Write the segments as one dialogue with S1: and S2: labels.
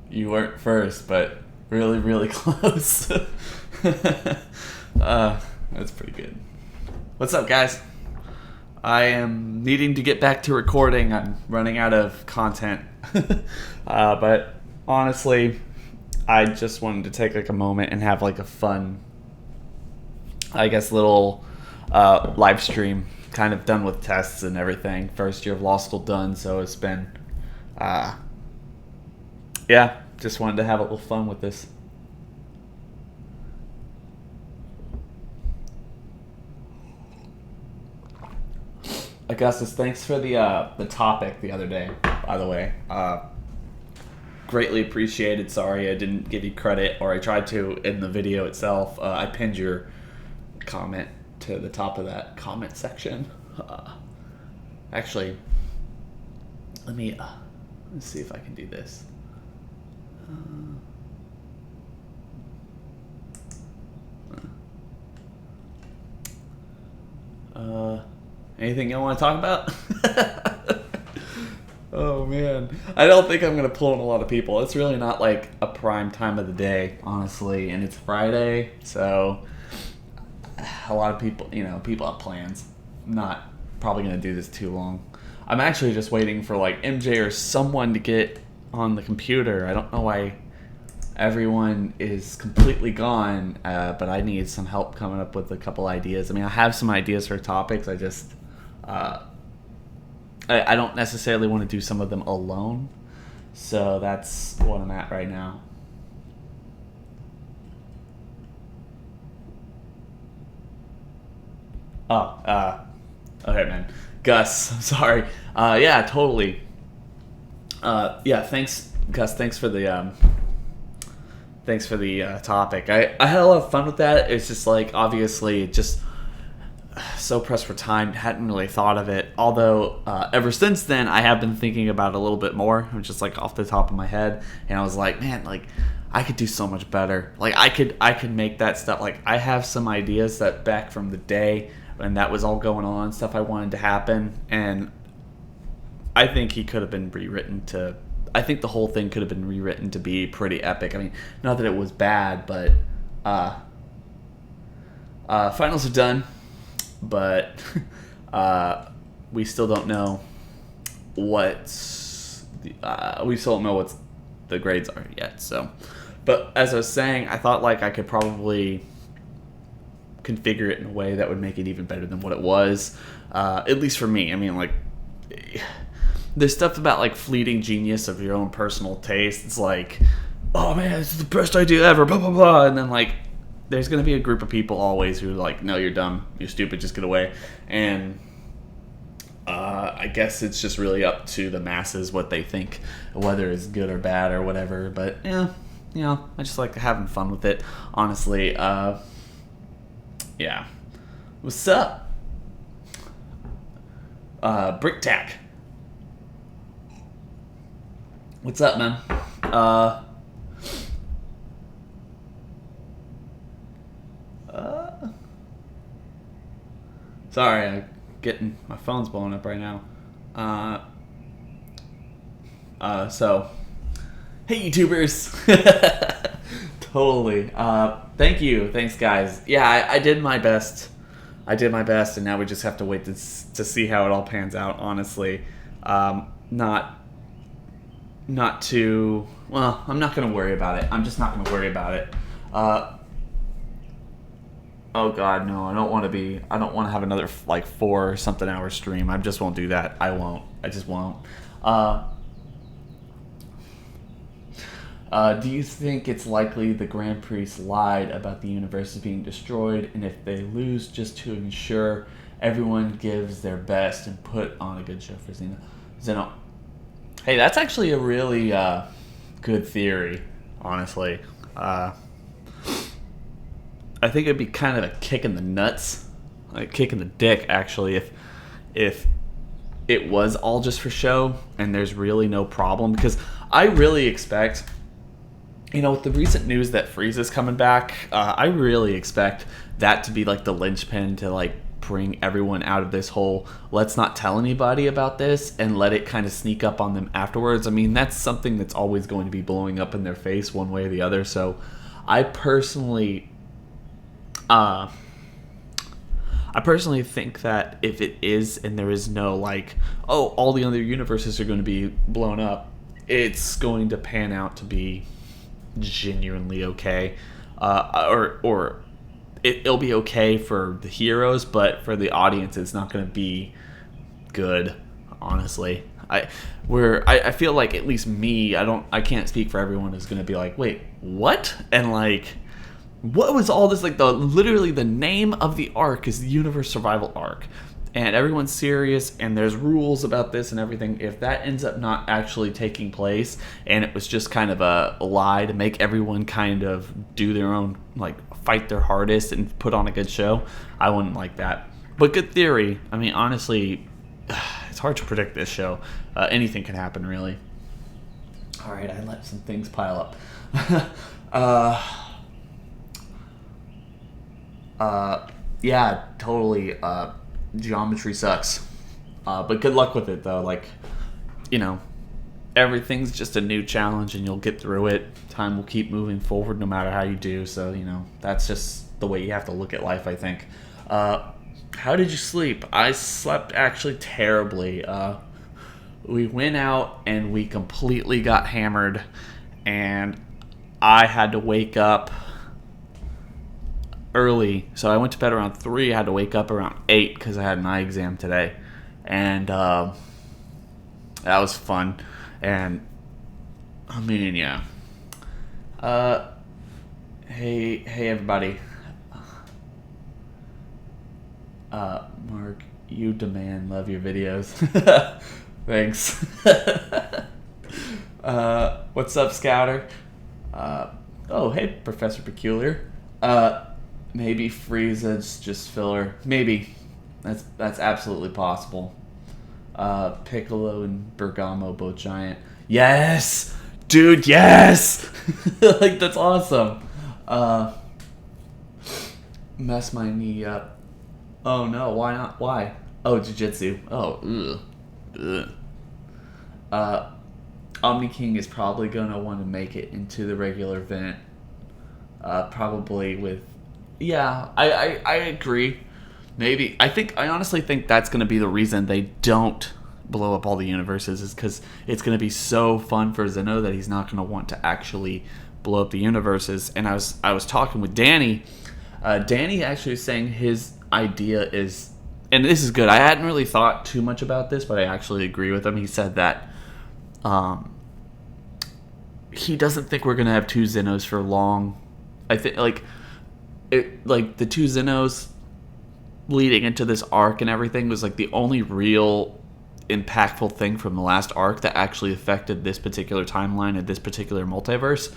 S1: You weren't first, but really, really close. That's pretty good. What's up, guys? I am needing to get back to recording. I'm running out of content. But honestly, I just wanted to take like a moment and have like a fun, I guess, little live stream. Kind of done with tests and everything. First year of law school done, so it's been, yeah, just wanted to have a little fun with this. Augustus, thanks for the topic the other day, by the way. Greatly appreciated. Sorry I didn't give you credit, or I tried to in the video itself. I pinned your comment to the top of that comment section. Actually, let's see if I can do this. Anything you want to talk about? Oh man, I don't think I'm gonna pull in a lot of people. It's really not like a prime time of the day, honestly, and it's Friday, so a lot of people, people have plans. I'm not probably gonna do this too long. I'm actually just waiting for like MJ or someone to get on the computer. I don't know why everyone is completely gone, but I need some help coming up with a couple ideas. I mean, I have some ideas for topics. I don't necessarily want to do some of them alone, so that's what I'm at right now. Okay, man. Gus, I'm sorry. Yeah, totally. Yeah, thanks, Gus. Thanks for the topic. I had a lot of fun with that. It's just like, obviously, just so pressed for time, hadn't really thought of it. Although, ever since then, I have been thinking about it a little bit more. I'm just like off the top of my head, and I was like, man, like I could do so much better. Like I could make that stuff. Like I have some ideas that back from the day when that was all going on, stuff I wanted to happen, and I think he could have been rewritten to. I think the whole thing could have been rewritten to be pretty epic. I mean, not that it was bad, but finals are done. But we still don't know what the grades are yet. So, but as I was saying, I thought like I could probably configure it in a way that would make it even better than what it was, at least for me. I mean, like there's stuff about like fleeting genius of your own personal taste. It's like, oh man, this is the best idea ever, blah blah blah, and then like there's going to be a group of people always who are like, no, you're dumb, you're stupid, just get away. And I guess it's just really up to the masses what they think, whether it's good or bad or whatever. But yeah, I just like having fun with it, honestly. Yeah. What's up? Brick Tack. What's up, man? Sorry, I'm getting my phone's blowing up right now. So, hey YouTubers, totally. Thank you, thanks guys. Yeah, I did my best. And now we just have to wait to see how it all pans out. Honestly, not too well. I'm not gonna worry about it. I'm just not gonna worry about it. Oh God, no! I don't want to have another like 4 something hour stream. I just won't do that. I won't. I just won't. Do you think it's likely the Grand Prix lied about the universe being destroyed, and if they lose, just to ensure everyone gives their best and put on a good show for Zeno? Hey, that's actually a really good theory, honestly. I think it'd be kind of a kick in the nuts, like kick in the dick, actually, if it was all just for show and there's really no problem. Because I really expect, with the recent news that Frieza's coming back, I really expect that to be like the linchpin to like bring everyone out of this whole let's not tell anybody about this and let it kind of sneak up on them afterwards. I mean, that's something that's always going to be blowing up in their face one way or the other. So I personally think that if it is, and there is no like, oh, all the other universes are going to be blown up, it's going to pan out to be genuinely okay, or it'll be okay for the heroes, but for the audience, it's not going to be good. Honestly, I feel like, at least me, I can't speak for everyone, is going to be like, wait, what? And like, what was all this? Like, literally the name of the arc is the Universe Survival Arc, and everyone's serious, and there's rules about this and everything. If that ends up not actually taking place, and it was just kind of a lie to make everyone kind of do their own, like, fight their hardest and put on a good show, I wouldn't like that. But good theory. I mean, honestly, it's hard to predict this show. Anything can happen, really. All right, I let some things pile up. Yeah, totally. Geometry sucks. But good luck with it, though. Like, you know, everything's just a new challenge, and you'll get through it. Time will keep moving forward no matter how you do. So, you know, that's just the way you have to look at life, I think. How did you sleep? I slept actually terribly. We went out and we completely got hammered, and I had to wake up early. So I went to bed around 3. I had to wake up around 8 because I had an eye exam today. And that was fun. And I mean, yeah. Hey everybody. Mark, you demand love your videos. Thanks. What's up, Scouter? Oh, hey, Professor Peculiar. Maybe Frieza's just filler. Maybe. That's absolutely possible. Piccolo and Bergamo both giant. Yes! Dude, yes! Like, that's awesome. Mess my knee up. Oh no, why not? Why? Oh, jiu-jitsu. Oh, ugh. Omni King is probably gonna want to make it into the regular event. Probably with... Yeah, I agree. Maybe. I honestly think that's gonna be the reason they don't blow up all the universes, is because it's gonna be so fun for Zeno that he's not gonna want to actually blow up the universes. And I was talking with Danny. Danny actually was saying his idea is, and this is good, I hadn't really thought too much about this, but I actually agree with him. He said that he doesn't think we're gonna have 2 Zenos for long. I think like the 2 Zenos leading into this arc and everything was like the only real impactful thing from the last arc that actually affected this particular timeline and this particular multiverse.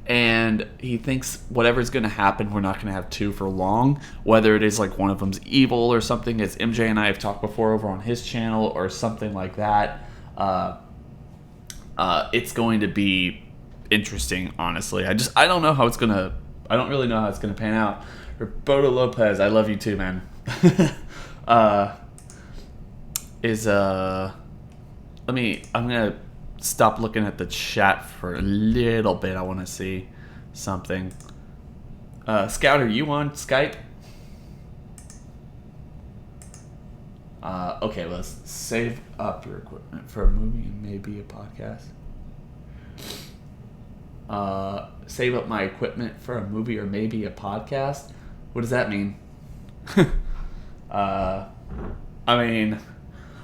S1: And he thinks whatever's going to happen, we're not going to have 2 for long. Whether it is like one of them's evil or something, as MJ and I have talked before over on his channel, or something like that. It's going to be interesting, honestly. I don't know how it's going to... I don't really know how it's going to pan out. Roberto Lopez, I love you too, man. I'm going to stop looking at the chat for a little bit. I want to see something. Scouter, you on Skype? Okay, let's save up your equipment for a movie and maybe a podcast. Save up my equipment for a movie or maybe a podcast? What does that mean? I mean,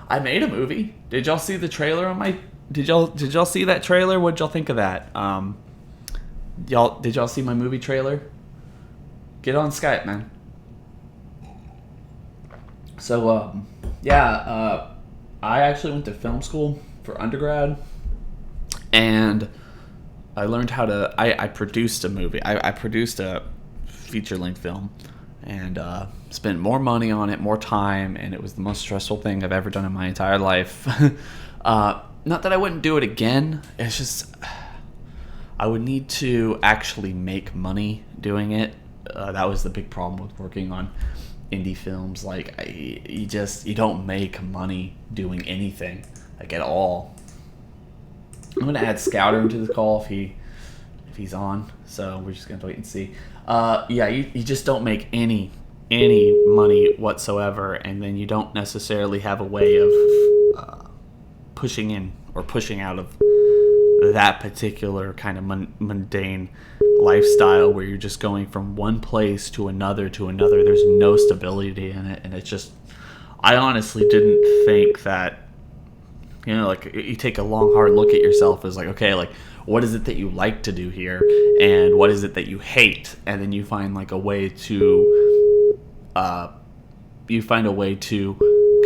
S1: I made a movie. Did y'all see the trailer on my... Did y'all see that trailer? What'd y'all think of that? Did y'all see my movie trailer? Get on Skype, man. So, I actually went to film school for undergrad, and I learned how to... I produced a movie. I produced a feature-length film, and spent more money on it, more time, and it was the most stressful thing I've ever done in my entire life. Not that I wouldn't do it again. It's just I would need to actually make money doing it. That was the big problem with working on indie films. Like you don't make money doing anything, like, at all. I'm gonna add Scouter into the call if he's on. So we're just gonna wait and see. Yeah, you just don't make any money whatsoever, and then you don't necessarily have a way of pushing in or pushing out of that particular kind of mundane lifestyle where you're just going from one place to another to another. There's no stability in it, and it's just, I honestly didn't think that, like, you take a long hard look at yourself as like, okay, like, what is it that you like to do here, and what is it that you hate, and then you find like a way to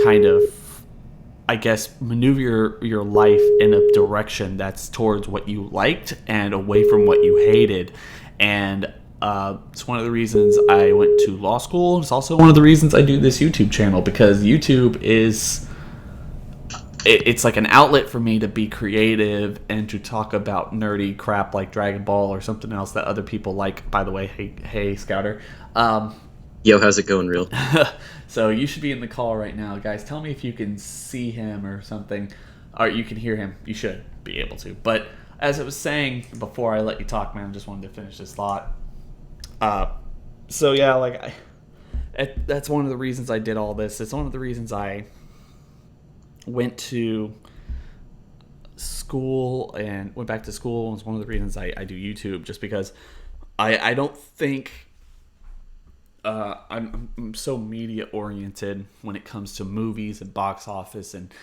S1: kind of, I guess, maneuver your life in a direction that's towards what you liked and away from what you hated. And it's one of the reasons I went to law school. It's also one of the reasons I do this YouTube channel, because YouTube is, it's like an outlet for me to be creative and to talk about nerdy crap like Dragon Ball or something else that other people like. By the way, hey Scouter.
S2: Yo, how's it going, Real?
S1: So you should be in the call right now, guys. Tell me if you can see him or something, or you can hear him. You should be able to. But as I was saying before I let you talk, man, I just wanted to finish this thought. So yeah, like, that's one of the reasons I did all this. It's one of the reasons I went to school and went back to school. It's one of the reasons I do YouTube, just because I don't think I'm so media oriented when it comes to movies and box office, and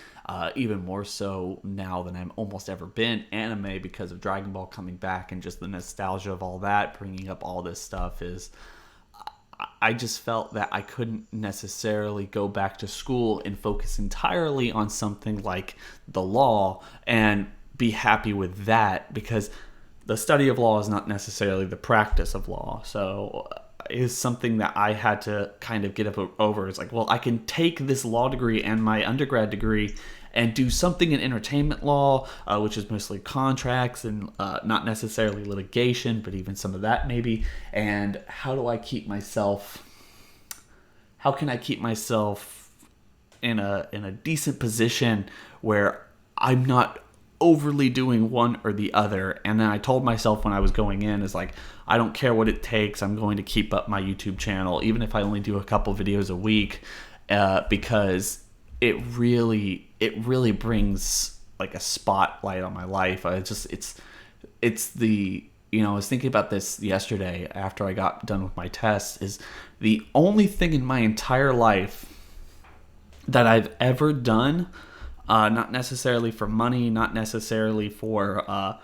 S1: even more so now than I've almost ever been anime, because of Dragon Ball coming back and just the nostalgia of all that, bringing up all this stuff. Is I just felt that I couldn't necessarily go back to school and focus entirely on something like the law and be happy with that, because the study of law is not necessarily the practice of law. So is something that I had to kind of get up over. It's like, well, I can take this law degree and my undergrad degree and do something in entertainment law, which is mostly contracts and not necessarily litigation, but even some of that maybe. And how can I keep myself in a decent position where I'm not overly doing one or the other? And then I told myself when I was going in, is like, I don't care what it takes. I'm going to keep up my YouTube channel, even if I only do a couple videos a week, because it really brings like a spotlight on my life. I was thinking about this yesterday after I got done with my test. Is the only thing in my entire life that I've ever done, not necessarily for money, not necessarily for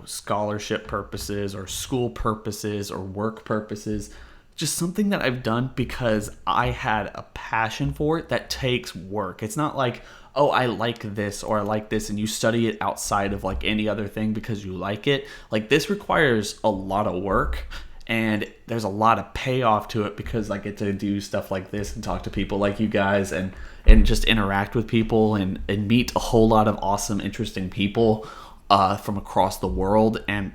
S1: scholarship purposes or school purposes or work purposes, just something that I've done because I had a passion for it that takes work. It's not like, oh, I like this or I like this, and you study it outside of like any other thing because you like it. Like, this requires a lot of work, and there's a lot of payoff to it because I get to do stuff like this and talk to people like you guys and just interact with people and meet a whole lot of awesome, interesting people from across the world. And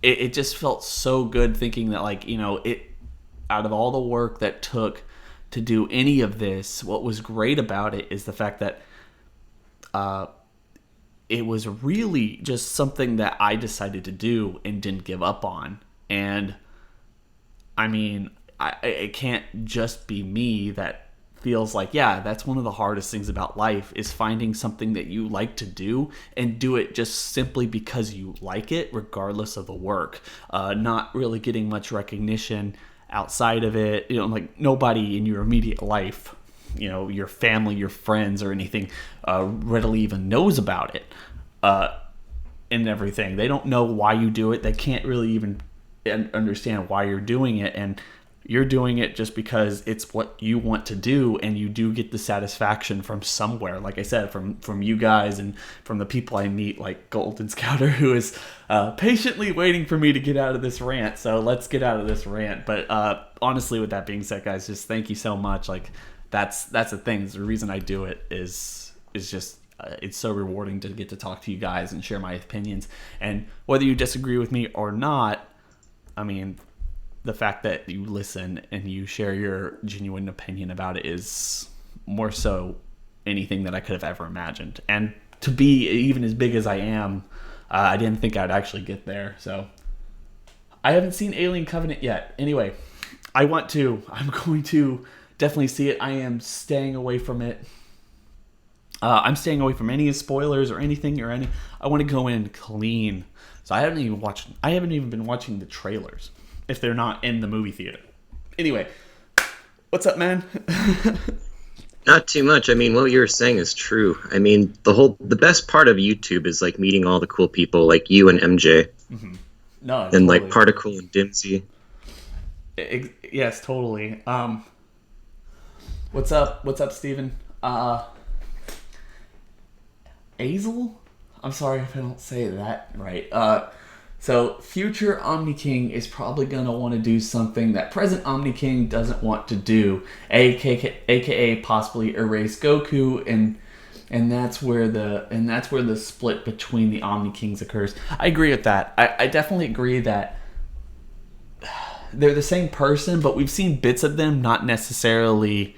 S1: it just felt so good thinking that, like, it, out of all the work that took to do any of this, what was great about it is the fact that it was really just something that I decided to do and didn't give up on. And I mean, it can't just be me that feels like, yeah, that's one of the hardest things about life, is finding something that you like to do and do it just simply because you like it, regardless of the work. Not really getting much recognition outside of it. Like, nobody in your immediate life, your family, your friends, or anything readily even knows about it and everything. They don't know why you do it. They can't really even understand why you're doing it, and you're doing it just because it's what you want to do, and you do get the satisfaction from somewhere. Like I said, from you guys and from the people I meet, like Golden Scouter, who is patiently waiting for me to get out of this rant. So let's get out of this rant. But honestly, with that being said, guys, just thank you so much. Like, that's the thing. The reason I do it is just it's so rewarding to get to talk to you guys and share my opinions. And whether you disagree with me or not, I mean, the fact that you listen and you share your genuine opinion about it is more so anything that I could have ever imagined. And to be even as big as I am, I didn't think I'd actually get there. So I haven't seen Alien Covenant yet. Anyway, I'm going to definitely see it. I am staying away from it. I'm staying away from any spoilers or anything or any. I want to go in clean. So I haven't even been watching the trailers if they're not in the movie theater. Anyway, what's up, man?
S2: Not too much. I mean, what you were saying is true. I mean, the best part of YouTube is like meeting all the cool people like you and MJ.
S1: Mm-hmm. No,
S2: and
S1: totally.
S2: like Particle and Dimsy.
S1: Yes, totally. What's up, Steven? Azel? I'm sorry if I don't say that right. So future Omni King is probably gonna want to do something that present Omni King doesn't want to do, aka possibly erase Goku, and that's where the split between the Omni Kings occurs. I agree with that. I definitely agree that they're the same person, but we've seen bits of them not necessarily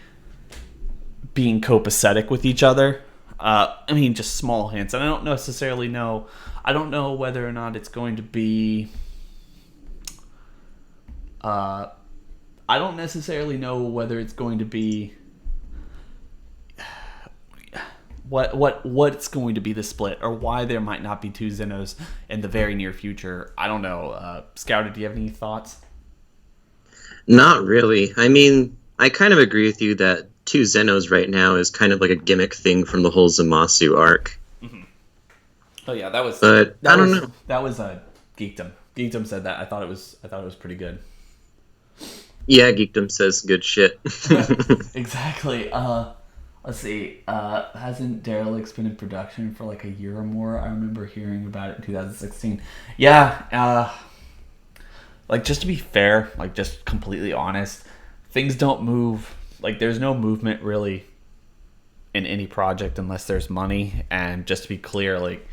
S1: being copacetic with each other. I mean, just small hints, and I don't necessarily know. I don't know whether or not it's going to be. I don't necessarily know whether it's going to be. What's going to be the split, or why there might not be two Zenos in the very near future. I don't know. Scouter, do you have any thoughts?
S2: Not really. I mean, I kind of agree with you that two Zenos right now is kind of like a gimmick thing from the whole Zamasu arc.
S1: Mm-hmm. Oh yeah, that was.
S2: But I don't know.
S1: That was Geekdom. Geekdom said that. I thought it was pretty good.
S2: Yeah, Geekdom says good shit.
S1: Exactly. Let's see. Hasn't Derelict's been in production for like a year or more? I remember hearing about it in 2016. Yeah. Like, just to be fair, like, just completely honest, things don't move. Like, there's no movement really in any project unless there's money. And just to be clear, like,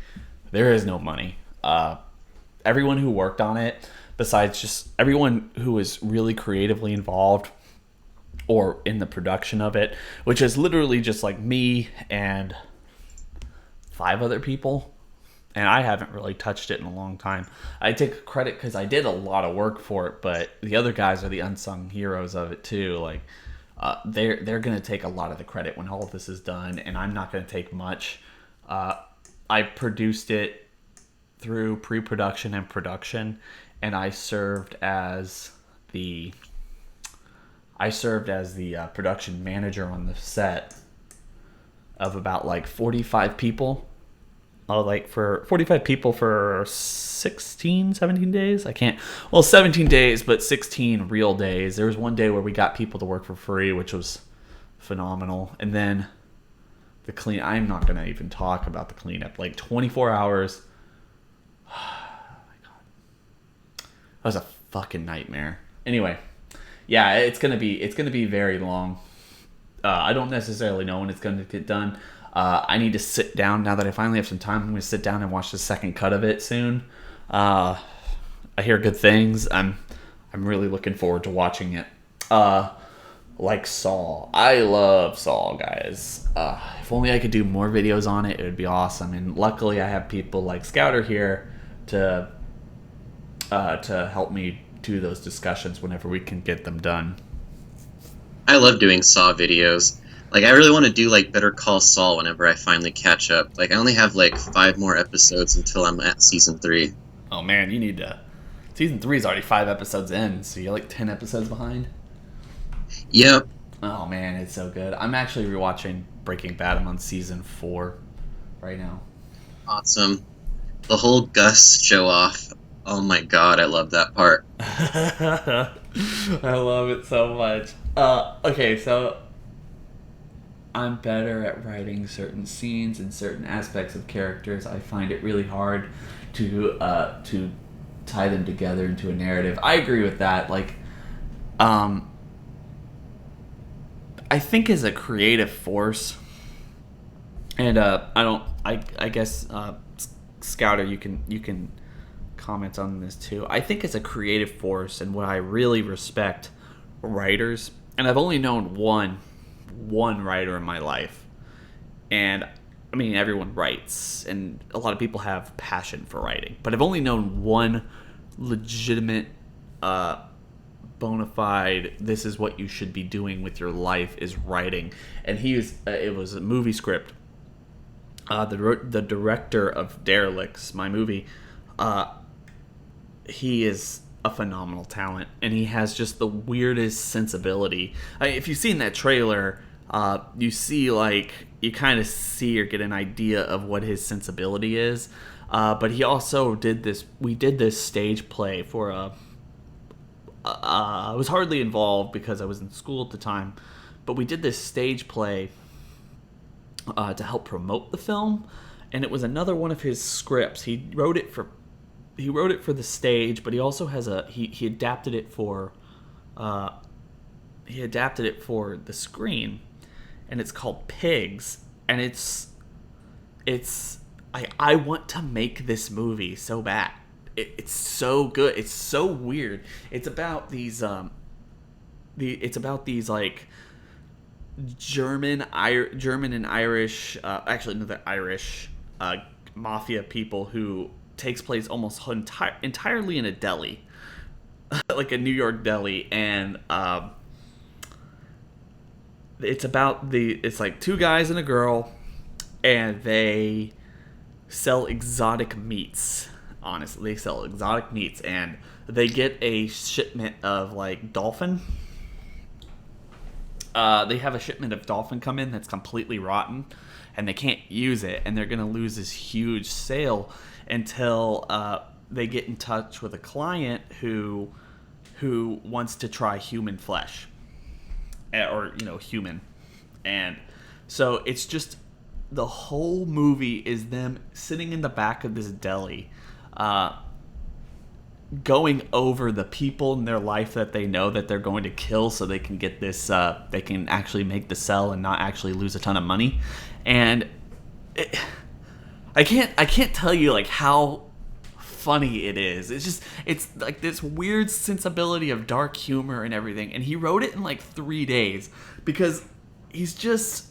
S1: there is no money. Everyone who worked on it, besides just everyone who was really creatively involved or in the production of it, which is literally just like me and 5 other people, and I haven't really touched it in a long time. I take credit because I did a lot of work for it, but the other guys are the unsung heroes of it too. Like, they're gonna take a lot of the credit when all of this is done, and I'm not gonna take much. I produced it through pre-production and production, and I served as the production manager on the set of about like 45 people. For 45 people for 17 days. 17 days, but 16 real days. There was one day where we got people to work for free, which was phenomenal. And then I'm not going to even talk about the cleanup. Like 24 hours. Oh my God. That was a fucking nightmare. Anyway. Yeah, it's gonna be very long. I don't necessarily know when it's gonna get done. I need to sit down now that I finally have some time. I'm gonna sit down and watch the second cut of it soon. I hear good things. I'm really looking forward to watching it. Like Saw, I love Saw, guys. If only I could do more videos on it, it would be awesome. And luckily, I have people like Scouter here to help me do those discussions whenever we can get them done.
S2: I love doing Saw videos. Like, I really want to do like Better Call Saul whenever I finally catch up. Like, I only have like 5 more episodes until I'm at season 3.
S1: Oh man, you need to. Season 3 is already 5 episodes in, so you're like 10 episodes behind.
S2: Yep.
S1: Oh man, it's so good. I'm actually rewatching Breaking Bad. I'm on season 4 right now.
S2: Awesome. The whole Gus show off. Oh my God, I love that part.
S1: I love it so much. Okay, so I'm better at writing certain scenes and certain aspects of characters. I find it really hard to tie them together into a narrative. I agree with that. Like, I think as a creative force, and I guess Scouter, you can comment on this too. I think it's a creative force, and what I really respect writers, and I've only known one writer in my life, and I mean everyone writes, and a lot of people have passion for writing, but I've only known one legitimate, bona fide, this is what you should be doing with your life is writing, and it was a movie script. The director of Derelicts, my movie, he is a phenomenal talent, and he has just the weirdest sensibility. If you've seen that trailer, you see you kind of see or get an idea of what his sensibility is. But he also did this. We did this stage play for a. I was hardly involved because I was in school at the time, but we did this stage play to help promote the film, and it was another one of his scripts. He wrote it for the stage, but he also has he adapted it for the screen, and it's called Pigs, and I want to make this movie so bad. It's so good. It's so weird. It's about these like German and Irish, actually no, they're Irish mafia people who takes place almost entirely in a deli, like a New York deli, and it's like two guys and a girl, and they sell exotic meats. Honestly, they sell exotic meats, and they get a shipment of like dolphin. They have a shipment of dolphin come in that's completely rotten, and they can't use it, and they're gonna lose this huge sale until they get in touch with a client who wants to try human flesh, or human, and so it's just the whole movie is them sitting in the back of this deli, going over the people in their life that they know that they're going to kill so they can get this, they can actually make the sell and not actually lose a ton of money. And I can't tell you like how funny it is. It's like this weird sensibility of dark humor and everything. And he wrote it in like 3 days because he's just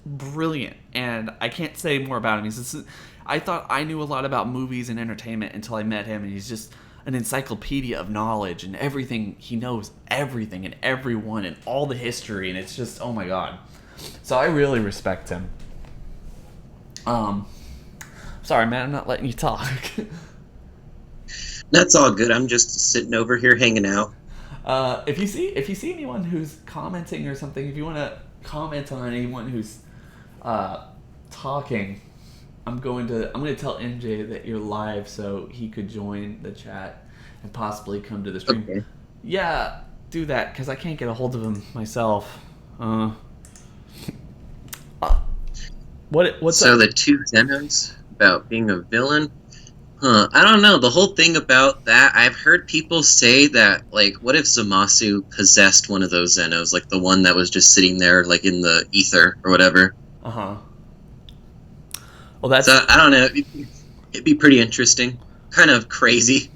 S1: brilliant, and I can't say more about him. I thought I knew a lot about movies and entertainment until I met him, and he's just an encyclopedia of knowledge and everything. He knows everything and everyone and all the history, and it's just, oh my god. So I really respect him. Sorry, man, I'm not letting you talk.
S2: That's all good. I'm just sitting over here hanging out.
S1: If you see anyone who's commenting or something, if you want to comment on anyone who's talking, I'm going to tell MJ that you're live so he could join the chat and possibly come to the stream.
S2: Okay.
S1: Yeah, do that because I can't get a hold of him myself. What's
S2: so
S1: up?
S2: the two Zenos about being a villain? I don't know. The whole thing about that, I've heard people say that, like, what if Zamasu possessed one of those Zenos, like the one that was just sitting there, like, in the ether or whatever?
S1: Uh-huh. Well, that's...
S2: So, I don't know. It'd be pretty interesting. Kind of crazy.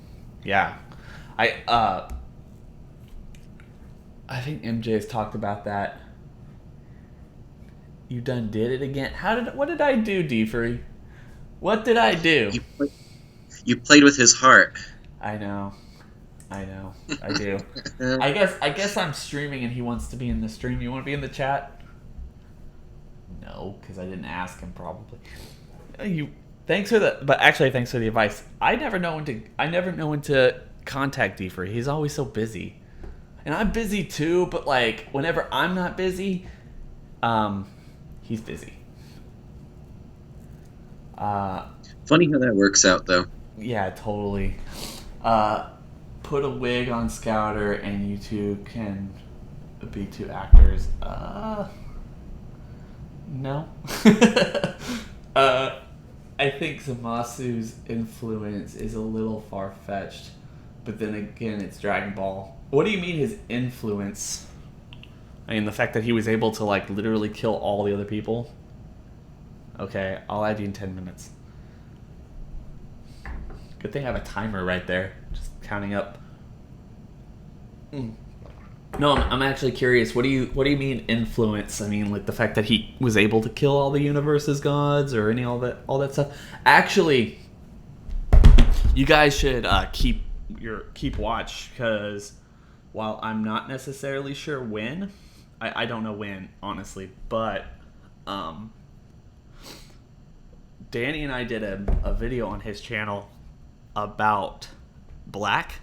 S1: Yeah. I think MJ has talked about that. You done did it again. What did I do, D-Free? What did I do?
S2: You played with his heart.
S1: I know. I do. I guess I'm streaming and he wants to be in the stream. You want to be in the chat? No, because I didn't ask him probably. Thanks for the advice. I never know when to contact D-Free. He's always so busy. And I'm busy too, but like whenever I'm not busy, he's busy.
S2: Funny how that works out though.
S1: Yeah, totally. Put a wig on Scouter and you two can be two actors. No. I think Zamasu's influence is a little far-fetched, but then again, it's Dragon Ball. What do you mean his influence? I mean, the fact that he was able to, like, literally kill all the other people? Okay, I'll add you in 10 minutes. Good thing I have a timer right there, just counting up. No, I'm actually curious. What do you mean influence? I mean, like the fact that he was able to kill all the universe's gods, or all that stuff. Actually, you guys should keep watch, because while I'm not necessarily sure when, I don't know when, honestly, but Danny and I did a video on his channel about Black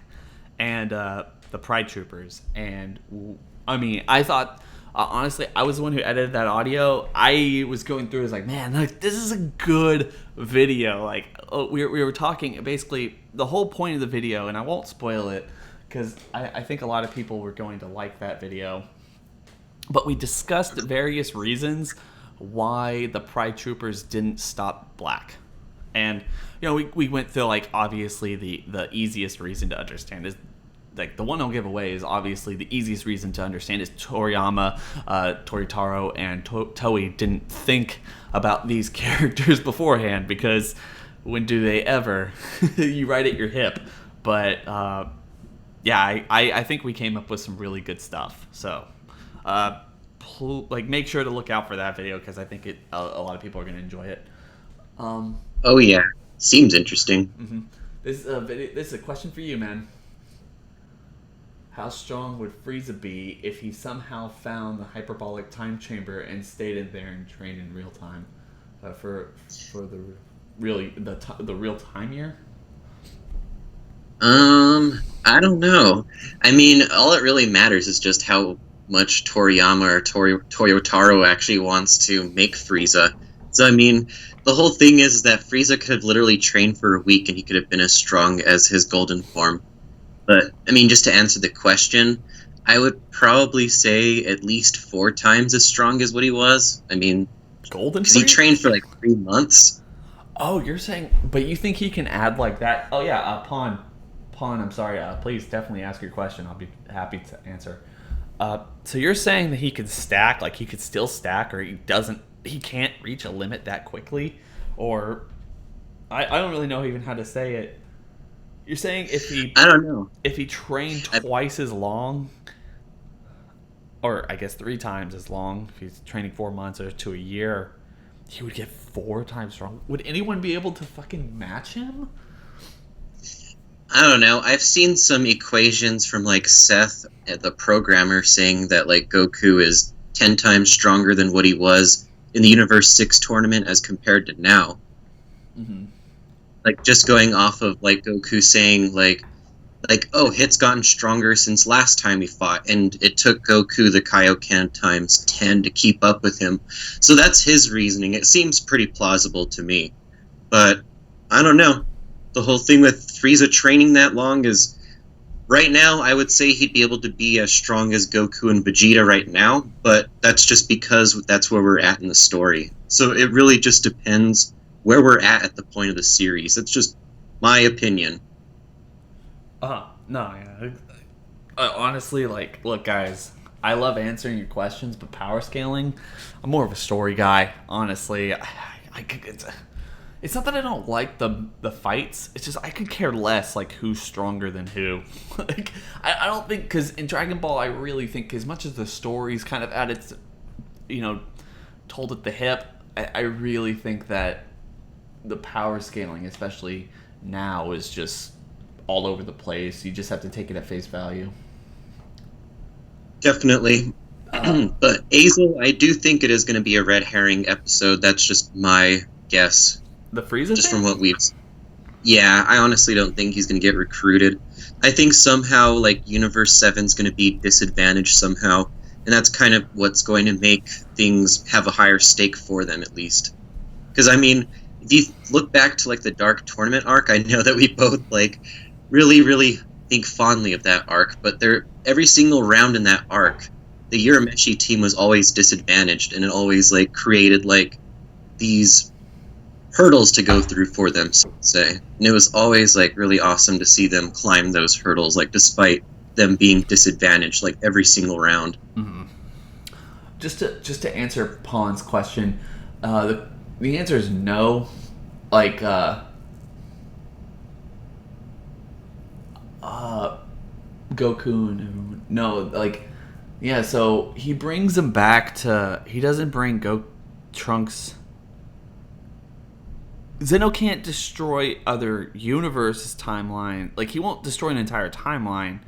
S1: and the Pride Troopers, and I mean, I thought honestly, I was the one who edited that audio. I was going through, I was like, man, like, this is a good video. Like, we were talking basically the whole point of the video, and I won't spoil it because I think a lot of people were going to like that video. But we discussed various reasons why the Pride Troopers didn't stop Black. And, you know, we went through, like, obviously the easiest reason to understand is, like, the one I'll give away is obviously the easiest reason to understand is Toriyama, Toritaro, and Toei didn't think about these characters beforehand, because when do they ever? You right at your hip. But, yeah, I think we came up with some really good stuff. So, like, make sure to look out for that video, because I think a lot of people are going to enjoy it.
S2: Oh yeah, seems interesting.
S1: Mm-hmm. This is a question for you, man. How strong would Frieza be if he somehow found the hyperbolic time chamber and stayed in there and trained in real time, for the real time year?
S2: I don't know. I mean, all it really matters is just how much Toriyama or Toyotaro actually wants to make Frieza. So, I mean, the whole thing is that Frieza could have literally trained for a week and he could have been as strong as his golden form. But, I mean, just to answer the question, I would probably say at least 4 times as strong as what he was. I mean,
S1: golden,
S2: because he trained for like 3 months.
S1: Oh, you're saying, but you think he can add like that? Oh yeah, Pawn, I'm sorry. Please definitely ask your question. I'll be happy to answer. So you're saying that he could stack, like he could still stack, or he can't reach a limit that quickly, or I don't really know even how to say it. You're saying
S2: I don't know.
S1: If he trained twice as long, or I guess 3 times as long, if he's training 4 months or to a year, he would get 4 times strong. Would anyone be able to fucking match him?
S2: I don't know. I've seen some equations from like Seth, the programmer, saying that like Goku is 10 times stronger than what he was in the Universe 6 tournament as compared to now.
S1: Mm-hmm.
S2: Like, just going off of like Goku saying like oh, Hit's gotten stronger since last time we fought, and it took Goku the Kaioken times 10 to keep up with him. So that's his reasoning. It seems pretty plausible to me. But I don't know. The whole thing with Frieza training that long is, right now I would say he'd be able to be as strong as Goku and Vegeta right now, but that's just because that's where we're at in the story. So it really just depends where we're at the point of the series. That's just my opinion.
S1: No, yeah. Honestly, like, look, guys, I love answering your questions, but power scaling, I'm more of a story guy, honestly. It's not that I don't like the fights. It's just I could care less, like, who's stronger than who. Like, I don't think, because in Dragon Ball, I really think, as much as the story's kind of at its, told at the hip, I really think that the power scaling, especially now, is just all over the place. You just have to take it at face value.
S2: Definitely. But Azel, I do think it is going to be a red herring episode. That's just my guess.
S1: The Frieza
S2: just
S1: thing?
S2: From what we've... Yeah, I honestly don't think he's going to get recruited. I think somehow, like, Universe 7's going to be disadvantaged somehow, and that's kind of what's going to make things have a higher stake for them, at least. Because, I mean, if you look back to, like, the Dark Tournament arc, I know that we both, like, really, really think fondly of that arc, but every single round in that arc, the Urameshi team was always disadvantaged, and it always, like, created, like, these hurdles to go through for them, so to say. And it was always, like, really awesome to see them climb those hurdles, like, despite them being disadvantaged, like, every single round.
S1: Mm-hmm. Just to answer Pawn's question, the answer is no. Like, uh, Goku and no, like, yeah. So he brings him back to. He doesn't bring Trunks. Zeno can't destroy other universes' timeline. Like he won't destroy an entire timeline.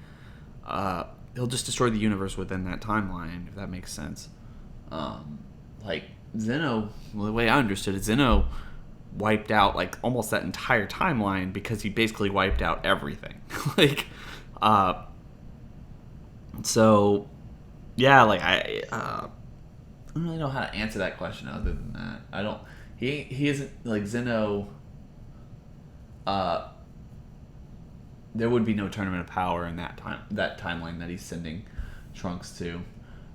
S1: He'll just destroy the universe within that timeline, if that makes sense. Um, like Zeno, well, the way I understood it, Zeno wiped out like almost that entire timeline because he basically wiped out everything. like, uh, so yeah, like I don't really know how to answer that question other than that. I don't. He isn't like Zeno. Uh, there would be no tournament of power in that timeline that he's sending Trunks to.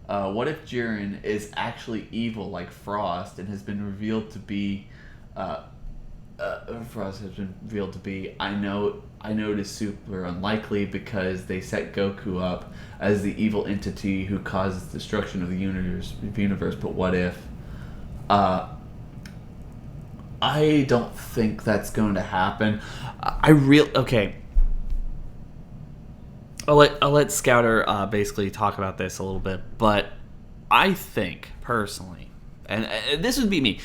S1: What if Jiren is actually evil like Frost and has been revealed to be? Frost has been revealed to be. I know it is super unlikely because they set Goku up as the evil entity who causes destruction of the universe. But what if? I don't think that's going to happen. Okay. I'll let Scouter basically talk about this a little bit, but I think personally, and this would be me.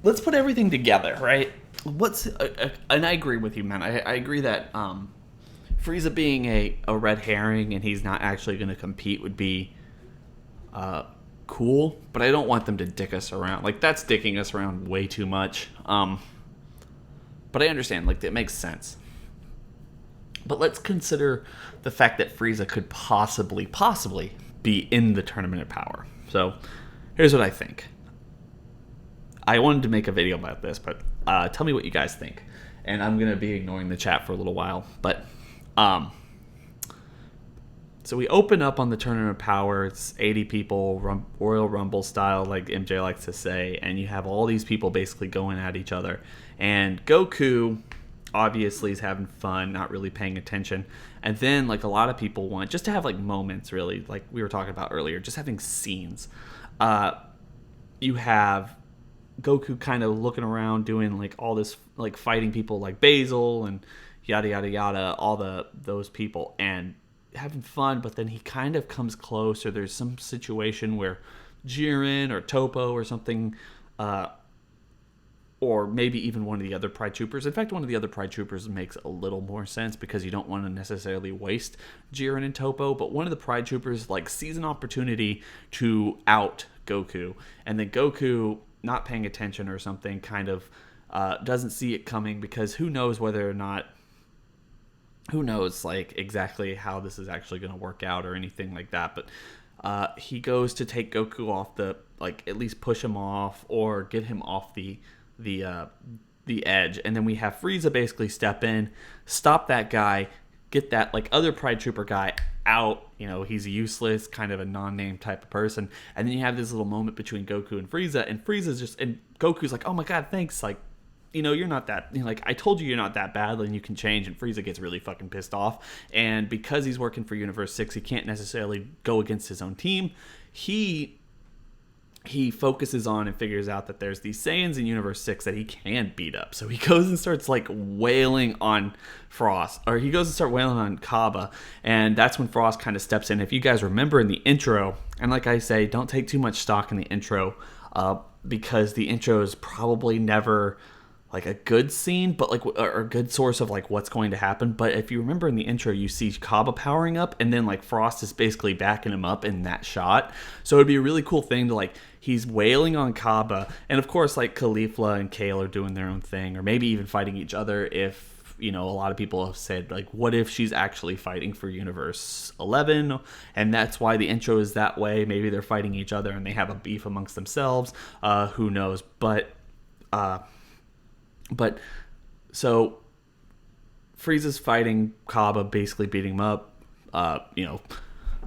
S1: Let's put everything together, right? And I agree with you, man. I agree that Frieza being a red herring and he's not actually going to compete would be cool, but I don't want them to dick us around. Like that's dicking us around way too much. But I understand, like it makes sense. But let's consider the fact that Frieza could possibly be in the Tournament of Power. So here's what I think. I wanted to make a video about this, but tell me what you guys think. And I'm going to be ignoring the chat for a little while. But so we open up on the Tournament of Power. It's 80 people, Royal Rumble style, like MJ likes to say. And you have all these people basically going at each other. And Goku obviously is having fun, not really paying attention. And then like a lot of people want just to have like moments, really, like we were talking about earlier, just having scenes. You have Goku kind of looking around doing like all this, like fighting people like Basil and yada yada yada, all those people, and having fun. But then he kind of comes close, or there's some situation where Jiren or Topo or something, or maybe even one of the other Pride Troopers. In fact, one of the other Pride Troopers makes a little more sense because you don't want to necessarily waste Jiren and Topo, but one of the Pride Troopers like sees an opportunity to out Goku, and then Goku, not paying attention or something, kind of doesn't see it coming, because who knows like exactly how this is actually going to work out or anything like that. But he goes to take Goku off the, like at least push him off or get him off the edge, and then we have Frieza basically step in, stop that guy, get that like other Pride Trooper guy out. You know, he's useless, kind of a non-name type of person. And then you have this little moment between Goku and Frieza, and Goku's like, oh my god, thanks, like, you know, you're not that, you know, like, I told you you're not that bad and you can change. And Frieza gets really fucking pissed off, and because he's working for Universe 6, he can't necessarily go against his own team. He focuses on and figures out that there's these Saiyans in Universe 6 that he can beat up. So he goes and starts like wailing on Frost, or he goes and starts wailing on Kaba, and that's when Frost kind of steps in. If you guys remember in the intro, and like I say, don't take too much stock in the intro, because the intro is probably never like a good scene, but like or a good source of like what's going to happen. But if you remember in the intro, you see Kaba powering up, and then like Frost is basically backing him up in that shot. So it'd be a really cool thing to like, he's wailing on Kaba, and of course like Caulifla and Kale are doing their own thing, or maybe even fighting each other. If, you know, a lot of people have said like, what if she's actually fighting for Universe 11, and that's why the intro is that way. Maybe they're fighting each other and they have a beef amongst themselves. Who knows? But so Frieza's fighting Kaba, basically beating him up. You know,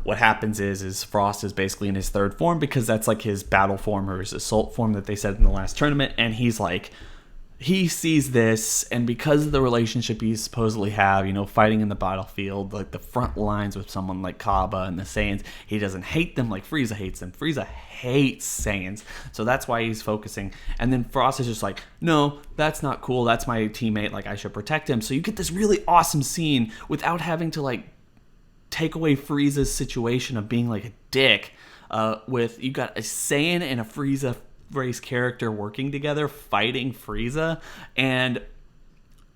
S1: what happens is Frost is basically in his third form, because that's like his battle form or his assault form that they said in the last tournament, and he's like he sees this, and because of the relationship he supposedly have, fighting in the battlefield, like the front lines with someone like Kaba and the Saiyans, he doesn't hate them like Frieza hates them. Frieza hates Saiyans, so that's why he's focusing. And then Frost is just like, no, that's not cool. That's my teammate. Like, I should protect him. So you get this really awesome scene without having to like take away Frieza's situation of being like a dick. With you got a Saiyan and a Frieza race character working together fighting Frieza, and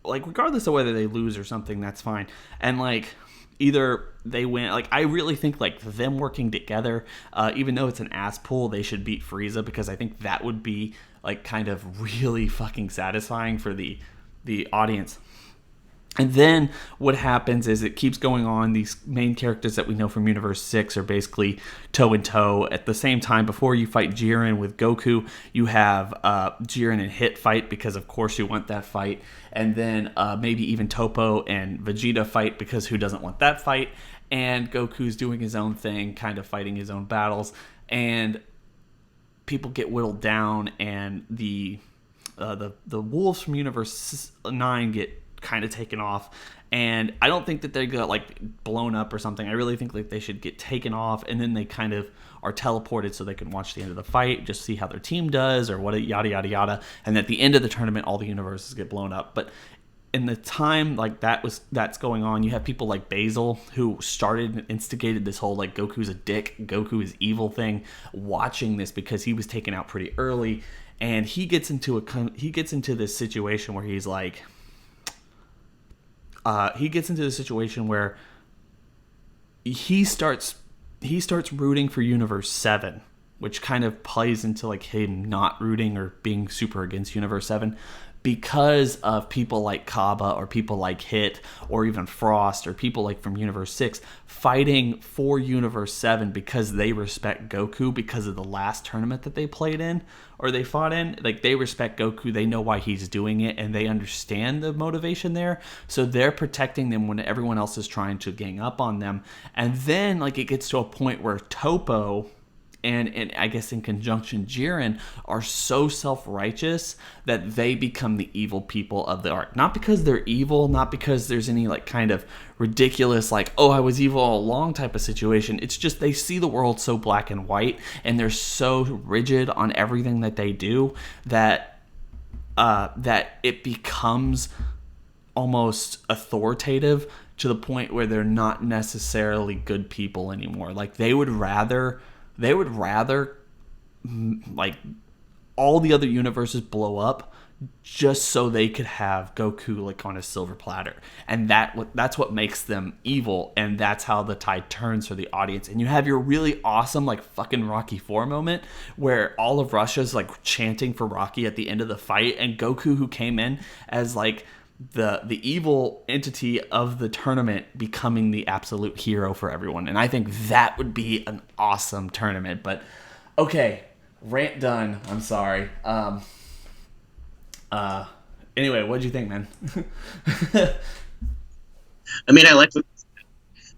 S1: like regardless of whether they lose or something, that's fine. And like either they win, like I really think like them working together, even though it's an ass pull, they should beat Frieza, because I think that would be like kind of really fucking satisfying for the audience. And then what happens is it keeps going on. These main characters that we know from Universe 6 are basically toe and toe. At the same time, before you fight Jiren with Goku, you have Jiren and Hit fight, because of course you want that fight. And then maybe even Toppo and Vegeta fight, because who doesn't want that fight? And Goku's doing his own thing, kind of fighting his own battles. And people get whittled down, and the wolves from Universe 9 get kind of taken off, and I don't think that they got like blown up or something. I really think like they should get taken off, and then they kind of are teleported so they can watch the end of the fight, just see how their team does or what, yada yada yada. And at the end of the tournament, all the universes get blown up. But in the time like that's going on, you have people like Basil, who started and instigated this whole like Goku's a dick, Goku is evil thing, watching this because he was taken out pretty early, and he gets into this situation where he's like. He gets into the situation where he starts rooting for Universe 7, which kind of plays into like him not rooting or being super against Universe 7, because of people like Kaba or people like Hit or even Frost or people like from Universe 6 fighting for Universe 7 because they respect Goku because of the last tournament that they played in or they fought in. Like, they respect Goku, they know why he's doing it, and they understand the motivation there. So they're protecting them when everyone else is trying to gang up on them. And then like it gets to a point where Toppo and I guess in conjunction Jiren are so self-righteous that they become the evil people of the arc. Not because they're evil, not because there's any like kind of ridiculous like, oh, I was evil all along type of situation. It's just they see the world so black and white, and they're so rigid on everything that they do that it becomes almost authoritative to the point where they're not necessarily good people anymore. Like they would rather like all the other universes blow up just so they could have Goku like on a silver platter, and that's what makes them evil, and that's how the tide turns for the audience. And you have your really awesome like fucking Rocky IV moment where all of Russia's like chanting for Rocky at the end of the fight, and Goku, who came in as like the evil entity of the tournament, becoming the absolute hero for everyone. And I think that would be an awesome tournament. But okay, rant done. I'm sorry. Anyway, what'd you think, man?
S2: I mean, I like what,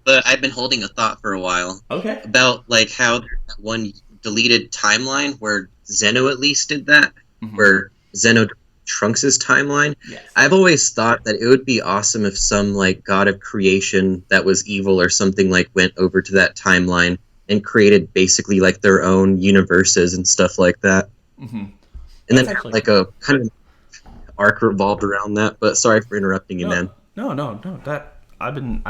S2: but I've been holding a thought for a while.
S1: Okay.
S2: About like how there's that one deleted timeline where Zeno at least did that, where Zeno Trunks' timeline.
S1: Yes.
S2: I've always thought that it would be awesome if some like god of creation that was evil or something like went over to that timeline and created basically like their own universes and stuff like that.
S1: Mm-hmm.
S2: And then like a kind of arc revolved around that. But sorry for interrupting you, man.
S1: No. That I've been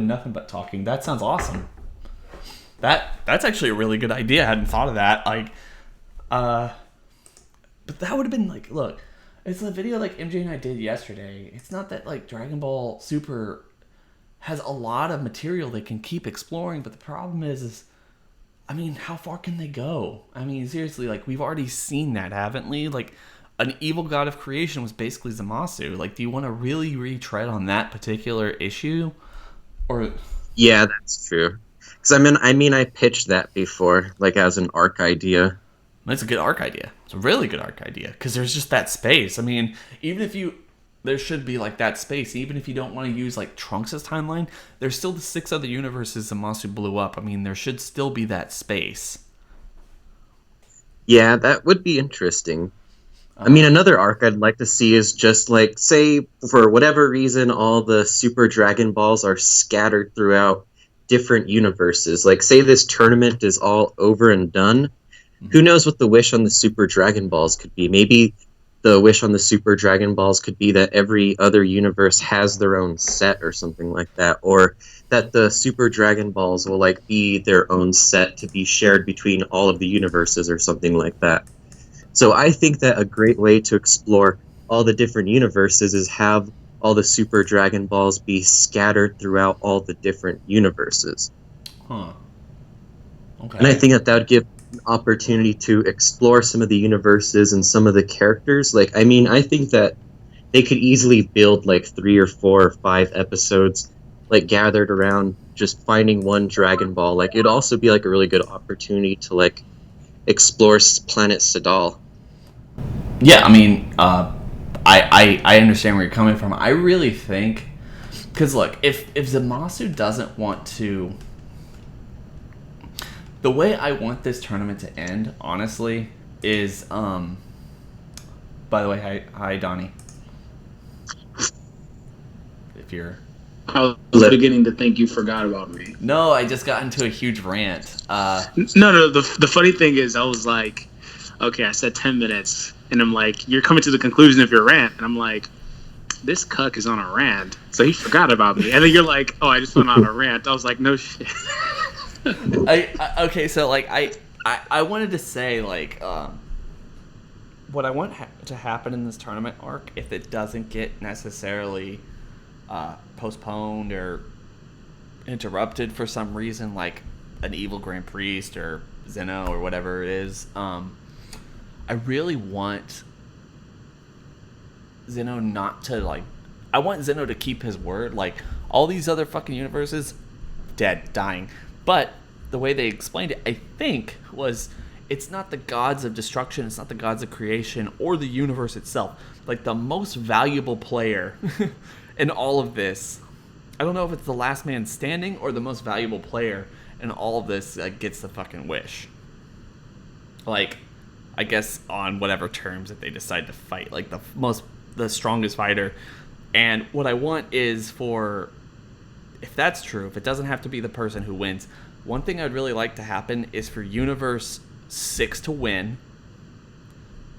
S1: nothing but talking. That sounds awesome. That's actually a really good idea. I hadn't thought of that. Like, but that would have been like, look, it's a video like MJ and I did yesterday. It's not that like Dragon Ball Super has a lot of material they can keep exploring, but the problem is I mean, how far can they go? I mean, seriously, like we've already seen that, haven't we? Like an evil god of creation was basically Zamasu. Like, do you want to really retread on that particular issue? Or
S2: yeah, that's true. Because I mean, I pitched that before, like as an arc idea.
S1: That's a good arc idea. It's a really good arc idea because there's just that space. I mean, there should be like that space. Even if you don't want to use like Trunks' timeline, there's still the 6 other universes Zamasu blew up. I mean, there should still be that space.
S2: Yeah, that would be interesting. I mean, another arc I'd like to see is just like, say, for whatever reason, all the Super Dragon Balls are scattered throughout different universes. Like, say this tournament is all over and done. Who knows what the wish on the Super Dragon Balls could be? Maybe the wish on the Super Dragon Balls could be that every other universe has their own set or something like that, or that the Super Dragon Balls will like be their own set to be shared between all of the universes or something like that. So I think that a great way to explore all the different universes is have all the Super Dragon Balls be scattered throughout all the different universes.
S1: Huh. Okay.
S2: And I think that would give an opportunity to explore some of the universes and some of the characters. Like, I mean, I think that they could easily build like 3 or 4 or 5 episodes, like gathered around just finding one Dragon Ball. Like, it'd also be like a really good opportunity to like explore Planet Sadal.
S1: Yeah, I mean, I understand where you're coming from. I really think, because look, if Zamasu doesn't want to, the way I want this tournament to end, honestly, is by the way, hi Donnie. If you're,
S3: I was beginning to think you forgot about me.
S1: no, I just got into a huge rant.
S3: No. The funny thing is, I was like, okay, I said 10 minutes, and I'm like, you're coming to the conclusion of your rant, and I'm like, this cuck is on a rant, so he forgot about me. And then you're like, oh, I just went on a rant. I was like, no shit.
S1: Okay, so like I wanted to say like what I want to happen in this tournament arc, if it doesn't get necessarily postponed or interrupted for some reason, like an evil Grand Priest or Zeno or whatever it is, I really want Zeno not to like. I want Zeno to keep his word. Like all these other fucking universes, dead, dying. But the way they explained it, I think, was it's not the gods of destruction, it's not the gods of creation or the universe itself. Like the most valuable player in all of this, I don't know if it's the last man standing or the most valuable player in all of this gets the fucking wish. Like, I guess on whatever terms that they decide to fight. Like the strongest fighter. And what I want is for, if that's true, if it doesn't have to be the person who wins, one thing I'd really like to happen is for Universe 6 to win.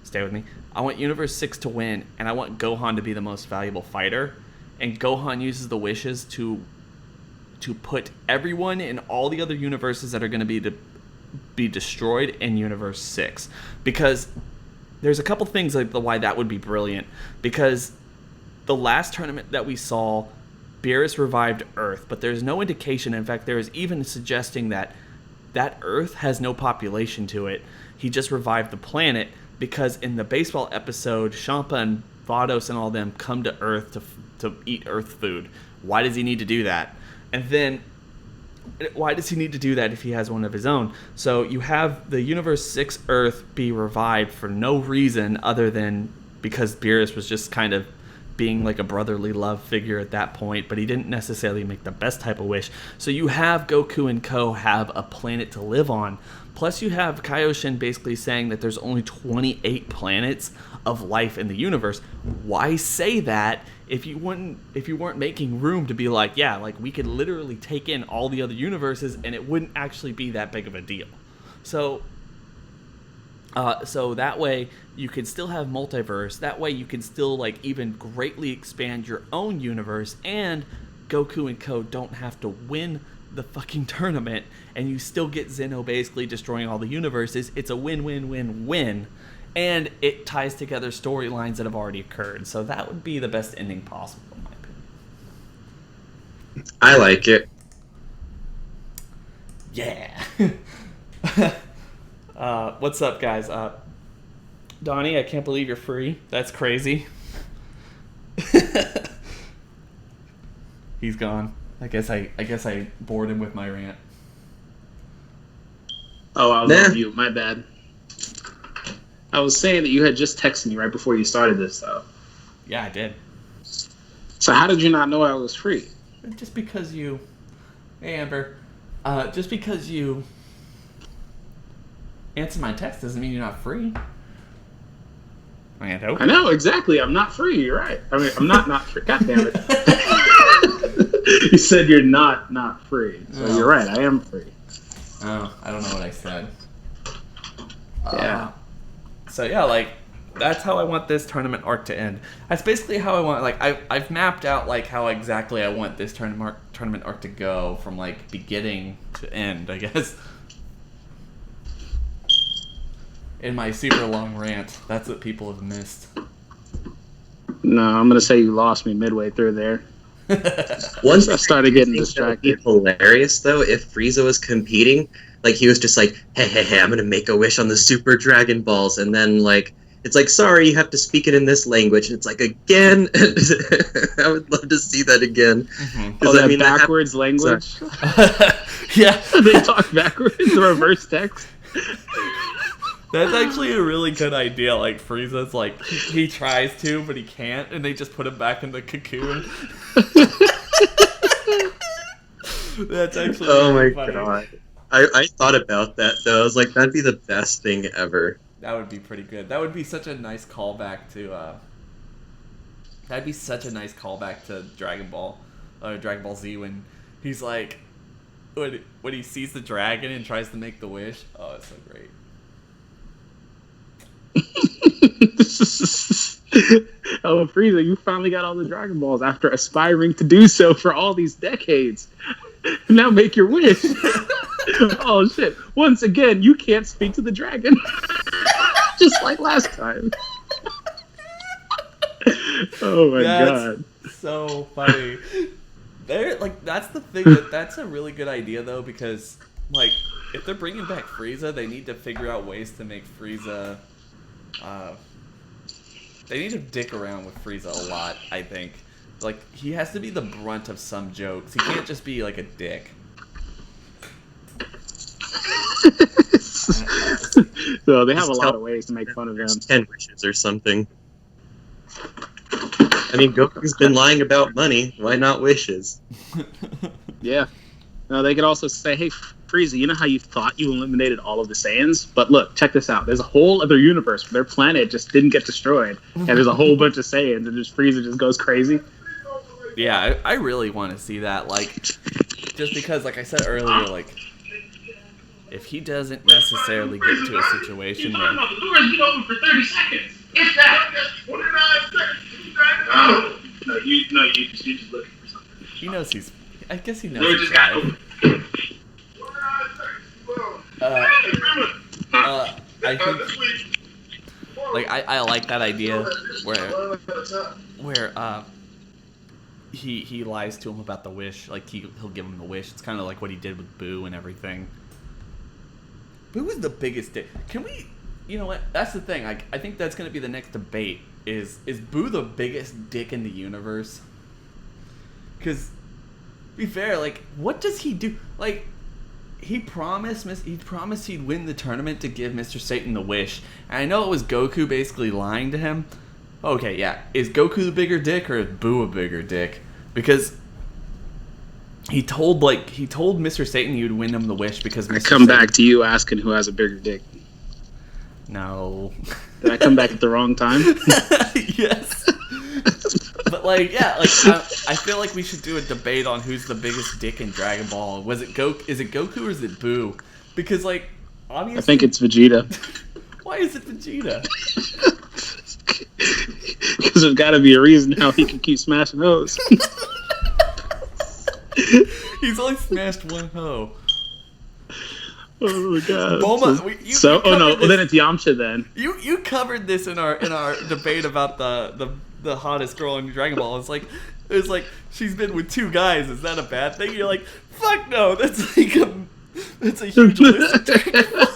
S1: Stay with me. I want Universe 6 to win, and I want Gohan to be the most valuable fighter. And Gohan uses the wishes to put everyone in all the other universes that are going to be destroyed in Universe 6. Because there's a couple things like why that would be brilliant. Because the last tournament that we saw, Beerus revived Earth, but there's no indication. In fact, there is even suggesting that Earth has no population to it. He just revived the planet because in the baseball episode, Champa and Vados and all them come to Earth to eat Earth food. Why does he need to do that? And then, why does he need to do that if he has one of his own? So you have the Universe 6 Earth be revived for no reason other than because Beerus was just kind of being like a brotherly love figure at that point, but he didn't necessarily make the best type of wish. So you have Goku and Co. have a planet to live on. Plus you have Kaioshin basically saying that there's only 28 planets of life in the universe. Why say that if you weren't making room to be like, yeah, like we could literally take in all the other universes and it wouldn't actually be that big of a deal. So that way you can still have multiverse. That way you can still like even greatly expand your own universe, and Goku and Co. don't have to win the fucking tournament, and you still get Zeno basically destroying all the universes. It's a win-win-win-win, and it ties together storylines that have already occurred. So that would be the best ending possible, in my opinion.
S2: I like it.
S1: Yeah. What's up, guys? Donnie, I can't believe you're free. That's crazy. He's gone. I guess I bored him with my rant.
S3: Oh, I was on mute. My bad. I was saying that you had just texted me right before you started this, though.
S1: Yeah, I did.
S3: So how did you not know I was free?
S1: Just because you... Hey, Amber. Just because you answer my text doesn't mean you're not free. I hope.
S3: I know, exactly. I'm not free. You're right. I mean, I'm not free. God damn it. You said you're not free. So You're right. I am free.
S1: Oh, I don't know what I said.
S3: Yeah.
S1: So yeah, like that's how I want this tournament arc to end. That's basically how I want. Like I've mapped out like how exactly I want this tournament arc to go from like beginning to end, I guess. In my super long rant, that's what people have missed.
S3: No, I'm gonna say you lost me midway through there.
S2: Once
S3: I started getting distracted.
S2: It'd be hilarious though if Frieza was competing, like he was just like, hey, I'm gonna make a wish on the Super Dragon Balls, and then like it's like, sorry, you have to speak it in this language, and it's like again. I would love to see that again.
S3: Mm-hmm. Oh, that backwards language.
S1: Yeah,
S3: they talk backwards, reverse text.
S1: That's actually a really good idea. Like Frieza's like he tries to, but he can't, and they just put him back in the cocoon. That's actually really funny.
S2: God! I thought about that though. I was like, that'd be the best thing ever.
S1: That would be pretty good. That would be such a nice callback to. That'd be such a nice callback to Dragon Ball Z when he's like, when he sees the dragon and tries to make the wish. Oh, it's so great.
S3: Oh, Frieza, you finally got all the Dragon Balls after aspiring to do so for all these decades. Now make your wish. Oh shit. Once again, you can't speak to the dragon. Just like last time. Oh my god.
S1: So funny. That's the thing, that's a really good idea though, because like if they're bringing back Frieza, they need to figure out ways to make Frieza they need to dick around with Frieza a lot, I think. Like, he has to be the brunt of some jokes. He can't just be, like, a dick.
S3: So they have a lot of ways to make fun of him.
S2: 10 wishes or something. I mean, Goku's been lying about money. Why not wishes?
S3: Yeah. No, they could also say, hey, Frieza, you know how you thought you eliminated all of the Saiyans? But look, check this out. There's a whole other universe where their planet just didn't get destroyed. And there's a whole bunch of Saiyans, and just Frieza just goes crazy.
S1: Yeah, I really want to see that. Like, just because, like I said earlier, like, if he doesn't necessarily get to a situation where...
S4: The door's been open for 30 seconds. If that. 29 seconds. No, you're just looking for something.
S1: He knows he's... I guess he knows
S4: Door
S1: he's
S4: just got
S1: right.
S4: open.
S1: I think, like, I like that idea where he lies to him about the wish. Like, he'll give him the wish. It's kind of like what he did with Boo and everything. Boo is the biggest dick. Can we... You know what? That's the thing. I think that's going to be the next debate. Is Boo the biggest dick in the universe? Because, to be fair, like, what does he do? Like, he promised he'd win the tournament to give Mr. Satan the wish. And I know it was Goku basically lying to him. Okay, yeah. Is Goku the bigger dick or is Boo a bigger dick? Because he told Mr. Satan he would win him the wish because Mr.
S3: I come back to you asking who has a bigger dick.
S1: No.
S3: Did I come back at the wrong time?
S1: Yes. But like, yeah, like I feel like we should do a debate on who's the biggest dick in Dragon Ball. Is it Goku or is it Boo? Because like, obviously,
S3: I think it's Vegeta.
S1: Why is it Vegeta?
S3: Because there's got to be a reason how he can keep smashing those.
S1: He's only smashed one hoe.
S3: Oh my god.
S1: Bulma,
S3: then it's Yamcha then.
S1: You covered this in our debate about the hottest girl in Dragon Ball. It's like she's been with 2 guys. Is that a bad thing? You're like, fuck no. That's a huge list of Dragon Ball.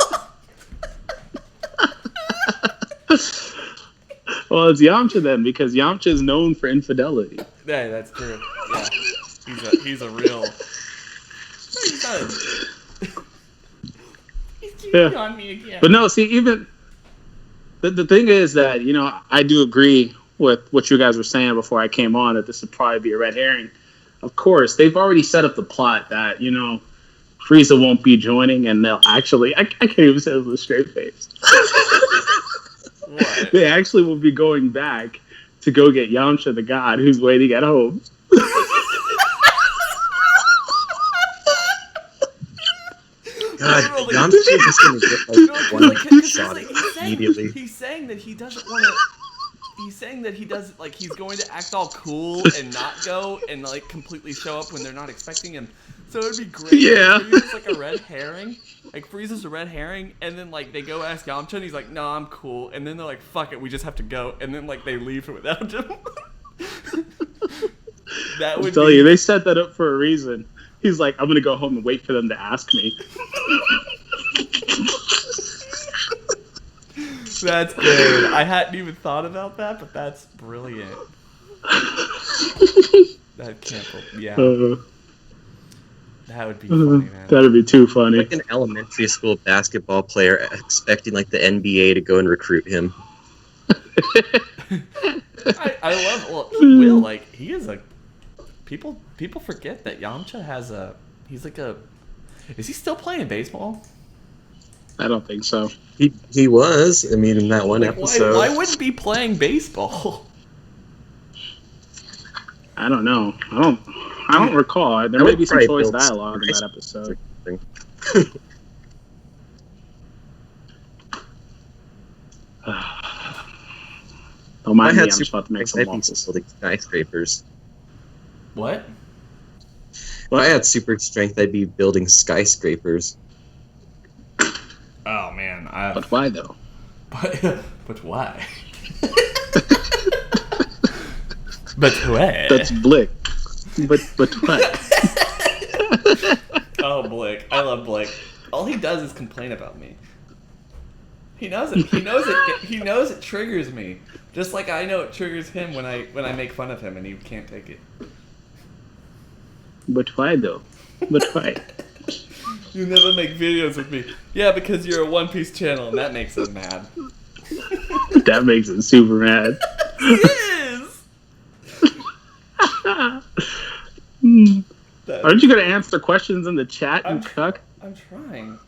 S3: Well, it's Yamcha then, because Yamcha is known for infidelity.
S1: Yeah, that's true. Yeah, he's a real. He's cheating on me again.
S3: But no, see, even the thing is that, you know, I do agree with what you guys were saying before I came on, that this would probably be a red herring. Of course, they've already set up the plot that, you know, Frieza won't be joining, and they'll actually... I can't even say it with a straight face.
S1: What?
S3: They actually will be going back to go get Yamcha the god who's waiting at home.
S2: God,
S1: Literally.
S2: Yamcha is gonna get like one shot immediately.
S1: He's saying that he doesn't want to. He's saying that he does like he's going to act all cool and not go and like completely show up when they're not expecting him. So it'd be great.
S3: Yeah.
S1: If Frieza's like a red herring. Like Frieza's a red herring, and then like they go ask Yamcha, and he's like, "No, I'm cool." And then they're like, "Fuck it, we just have to go." And then like they leave without him. That would
S3: I tell you, they set that up for a reason. He's like, I'm gonna go home and wait for them to ask me.
S1: That's good. I hadn't even thought about that, but that's brilliant. That can't. Yeah. That would be funny, man.
S3: That'd be too funny.
S2: Like an elementary school basketball player expecting like the NBA to go and recruit him.
S1: I love. Well, he will. Like he is a. People forget that Yamcha has a. He's like a. Is he still playing baseball?
S3: I don't think so.
S2: He was. I mean, in that one episode.
S1: Why wouldn't he be playing baseball?
S3: I don't know. I don't recall. There may be some choice dialogue in that episode. Don't mind me. I'm just about to make some waffles.
S2: Building skyscrapers.
S1: What?
S2: Well, I had super strength. I'd be building skyscrapers.
S1: Oh man,
S3: But why though?
S1: But why? But why?
S3: That's Blick. But what?
S1: Oh, Blick. I love Blick. All he does is complain about me. He knows it. He knows it. He knows it triggers me. Just like I know it triggers him when I make fun of him and he can't take it.
S3: But why though? But why?
S1: You never make videos with me. Yeah, because you're a One Piece channel and that makes him mad.
S3: That makes him super mad.
S1: He is!
S3: Aren't you going to answer questions in the chat, you cuck?
S1: I'm trying.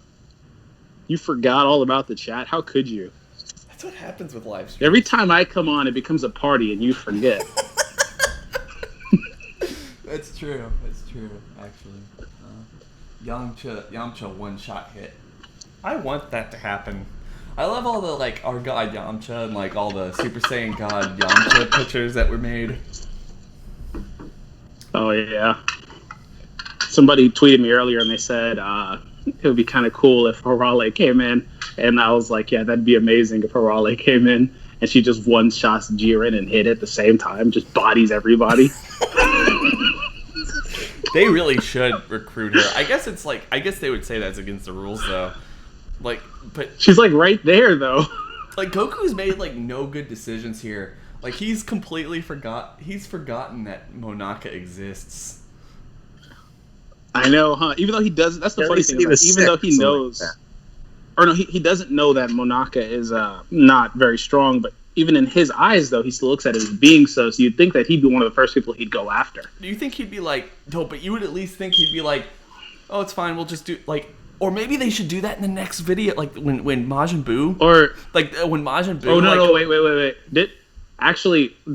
S3: You forgot all about the chat? How could you?
S1: That's what happens with live streams.
S3: Every time I come on, it becomes a party and you forget.
S1: That's true. That's true, actually. Yamcha one-shot hit. I want that to happen. I love all the, like, our god Yamcha and, like, all the Super Saiyan God Yamcha pictures that were made.
S3: Oh, yeah. Somebody tweeted me earlier and they said it would be kind of cool if Harale came in. And I was like, yeah, that'd be amazing if Harale came in and she just one-shots Jiren and hit at the same time. Just bodies everybody.
S1: They really should recruit her. I guess they would say that's against the rules, though. Like, but
S3: she's like right there, though.
S1: Like Goku's made like no good decisions here. Like he's completely forgotten that Monaka exists.
S3: I know, huh? Even though he doesn't. That's the funny thing. Even though he knows, or no, he doesn't know that Monaka is not very strong. But even in his eyes, though, he still looks at it as being so. So you'd think that he'd be one of the first people he'd go after.
S1: Do you think he'd be like, no? But you would at least think he'd be like, oh, it's fine. We'll just do like. Or maybe they should do that in the next video, like when Majin Buu, or like when Majin Buu.
S3: Oh no, wait!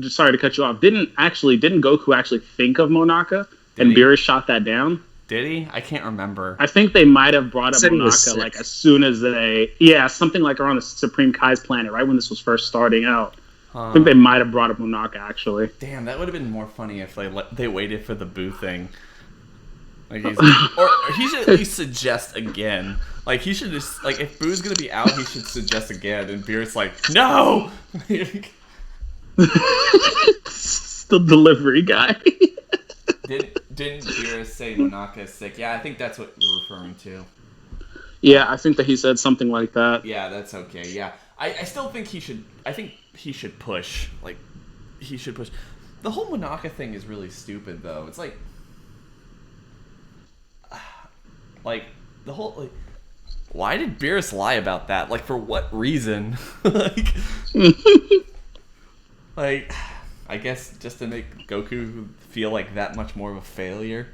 S3: Sorry to cut you off. Didn't Goku actually think of Monaka, and Beerus shot that down?
S1: Did he? I can't remember.
S3: I think they might have brought up Monaka like as soon as something like around the Supreme Kai's planet, right when this was first starting out. I think they might have brought up Monaka actually.
S1: Damn, that would have been more funny if they waited for the Buu thing. Like or he should at least suggest again. Like he should just like if Boo's gonna be out, he should suggest again. And Beerus like no.
S3: Still delivery guy.
S1: Didn't Beerus say Monaka is sick? Yeah, I think that's what you're referring to.
S3: Yeah, I think that he said something like that.
S1: Yeah, that's okay. Yeah, I still think he should. I think he should push. Like he should push. The whole Monaka thing is really stupid, though. It's like. Like, the whole, like, why did Beerus lie about that? Like, for what reason? like, I guess just to make Goku feel like that much more of a failure.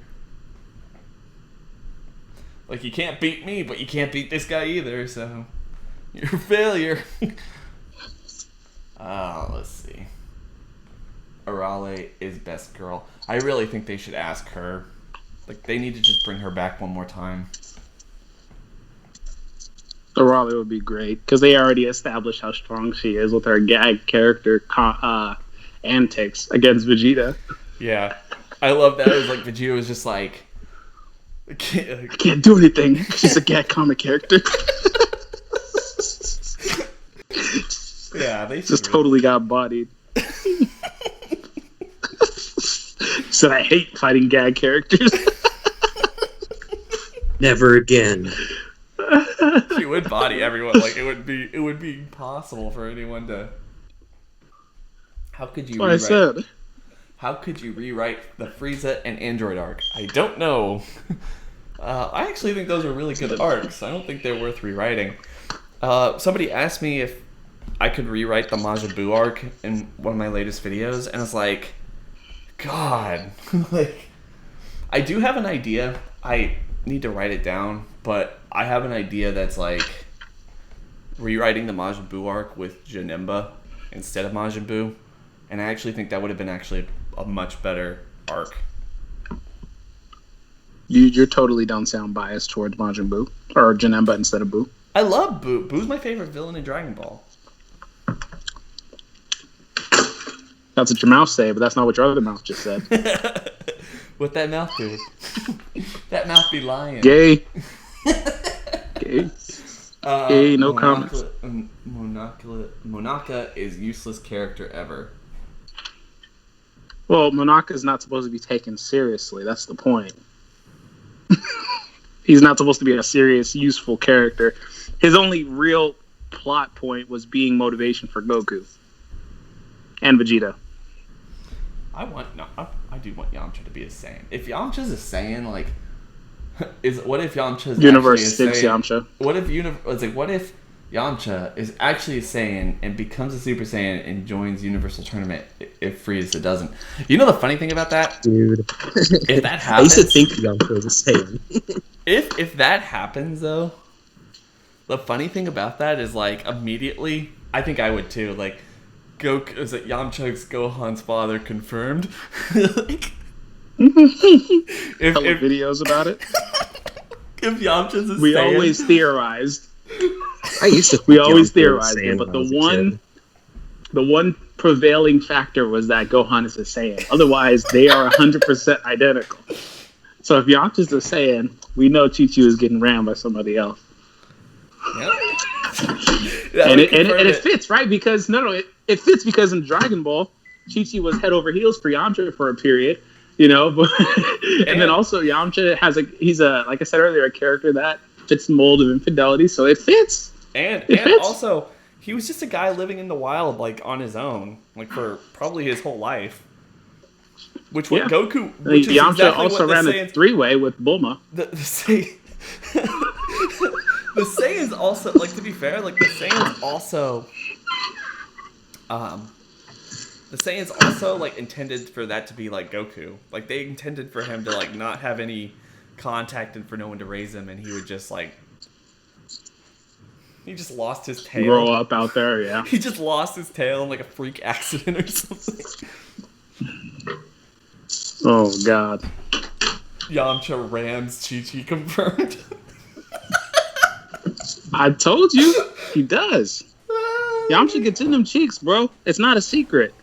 S1: Like, you can't beat me, but you can't beat this guy either, so you're a failure. Let's see. Arale is best girl. I really think they should ask her. Like, they need to just bring her back one more time.
S3: The Raleigh would be great because they already established how strong she is with her gag character antics against Vegeta.
S1: Yeah. I love that. It was like Vegeta was just like...
S3: I can't do anything. She's a gag comic character.
S1: Yeah, they
S3: just totally got bodied. Said I hate fighting gag characters.
S2: Never again.
S1: She would body everyone. Like, it would be impossible for anyone to... How could you rewrite... How could you rewrite the Frieza and Android arc? I don't know. I actually think those are really good arcs. I don't think they're worth rewriting. Somebody asked me if I could rewrite the Majin Buu arc in one of my latest videos, and I was like, God. Like, I do have an idea. I need to write it down, but I have an idea that's like rewriting the Majin Buu arc with Janemba instead of Majin Buu, and I actually think that would have been actually a much better arc.
S3: You totally don't sound biased towards Majin Buu or Janemba instead of Buu.
S1: I love Buu. Boo's my favorite villain in Dragon Ball.
S3: That's what your mouth say, but that's not what your other mouth just said.
S1: What that mouth do? That mouth be lying.
S3: Gay. Gay. Gay, no comments.
S1: Monaka is useless character ever.
S3: Well, Monaka's not supposed to be taken seriously. That's the point. He's not supposed to be a serious, useful character. His only real plot point was being motivation for Goku and Vegeta.
S1: I do want Yamcha to be a Saiyan. If Yamcha's a Saiyan, like, what if Yamcha's
S3: Universe
S1: actually a
S3: 6
S1: Saiyan?
S3: Yamcha?
S1: What if Yamcha is actually a Saiyan and becomes a Super Saiyan and joins Universal Tournament if Frieza doesn't? You know the funny thing about that?
S2: Dude.
S1: If that happens...
S2: I used to think Yamcha was a Saiyan.
S1: If that happens, though, the funny thing about that is, like, immediately, I think I would too, like, is it Yamcha's Gohan's father confirmed? Like, if
S3: videos about it.
S1: If Yamcha's a
S3: we
S1: Saiyan,
S3: always theorized.
S2: I used to.
S3: We always theorized it, but the one prevailing factor was that Gohan is a Saiyan. Otherwise, they are 100% identical. So if Yamcha's a Saiyan, we know Chi-Chi is getting rammed by somebody else.
S1: Yep.
S3: and it fits, right? Because it fits because in Dragon Ball, Chi-Chi was head over heels for Yamcha for a period, you know. But and then also Yamcha he's like I said earlier, a character that fits the mold of infidelity, so it fits.
S1: And also, he was just a guy living in the wild, like, on his own, like, for probably his whole life. Which what Goku... Which is
S3: Yamcha
S1: exactly
S3: also ran a three-way with Bulma.
S1: The Saiyans also, like, to be fair, like, the Saiyans also... the Saiyans also, like, intended for that to be, like, Goku. Like, they intended for him to, like, not have any contact and for no one to raise him, and he would just, like... He just lost his tail.
S3: Grow up out there, yeah.
S1: He just lost his tail in, like, a freak accident or something.
S3: Oh, God.
S1: Yamcha rams Chi-Chi confirmed.
S3: I told you. He does. Yamcha gets in them cheeks, bro. It's not a secret.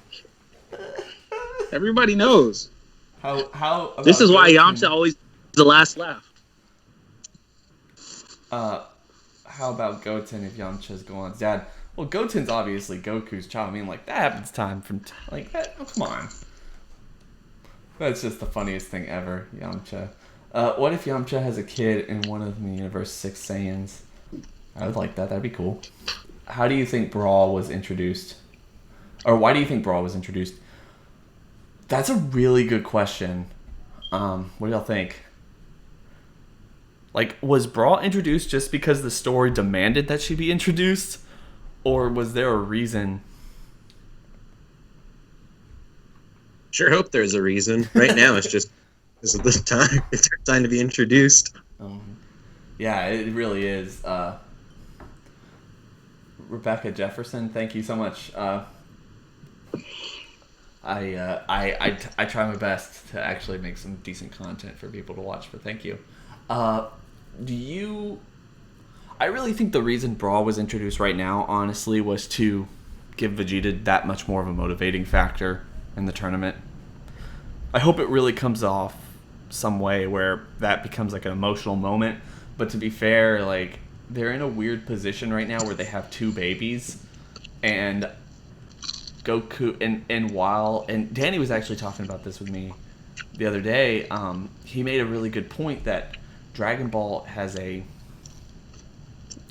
S3: Everybody knows.
S1: How
S3: this is why Yamcha always the last laugh.
S1: How about Goten if Yamcha's Gohan's dad? Well, Goten's obviously Goku's child. I mean, like, that happens time from... like, that, oh, come on. That's just the funniest thing ever, Yamcha. What if Yamcha has a kid in one of the Universe 6 Saiyans? I would like that. That'd be cool. How do you think Brawl was introduced? Or why do you think Brawl was introduced? That's a really good question. What do y'all think? Like, was Brawl introduced just because the story demanded that she be introduced? Or was there a reason?
S2: Sure hope there's a reason. Right now, it's just because of the time. It's her time to be introduced.
S1: Yeah, it really is. Rebecca Jefferson, thank you so much. I try my best to actually make some decent content for people to watch, but thank you. Do you... I really think the reason Brawl was introduced right now, honestly, was to give Vegeta that much more of a motivating factor in the tournament. I hope it really comes off some way where that becomes like an emotional moment. But to be fair, like, they're in a weird position right now where they have two babies, and Goku and Danny was actually talking about this with me the other day. He made a really good point that Dragon Ball has a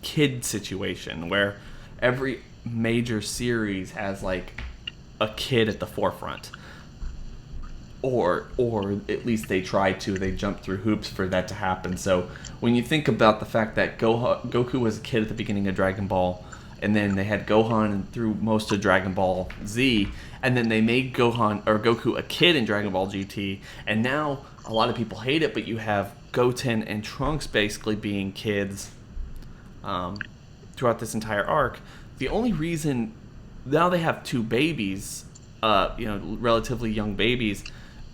S1: kid situation where every major series has like a kid at the forefront, or at least they try to. They jump through hoops for that to happen. So when you think about the fact that Goku was a kid at the beginning of Dragon Ball, and then they had Gohan through most of Dragon Ball Z, and then they made Goku a kid in Dragon Ball GT, and now a lot of people hate it, but you have Goten and Trunks basically being kids throughout this entire arc. The only reason now they have two babies, relatively young babies,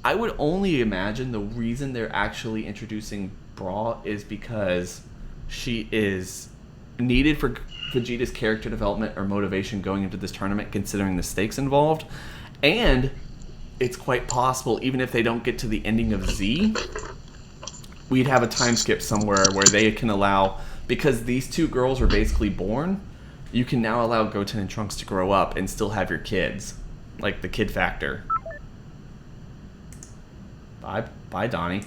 S1: I would only imagine the reason they're actually introducing Brawl is because she is needed for Vegeta's character development or motivation going into this tournament, considering the stakes involved. And it's quite possible, even if they don't get to the ending of Z, we'd have a time skip somewhere where they can allow, because these two girls were basically born, you can now allow Goten and Trunks to grow up and still have your kids. Like the kid factor. Bye, Donnie.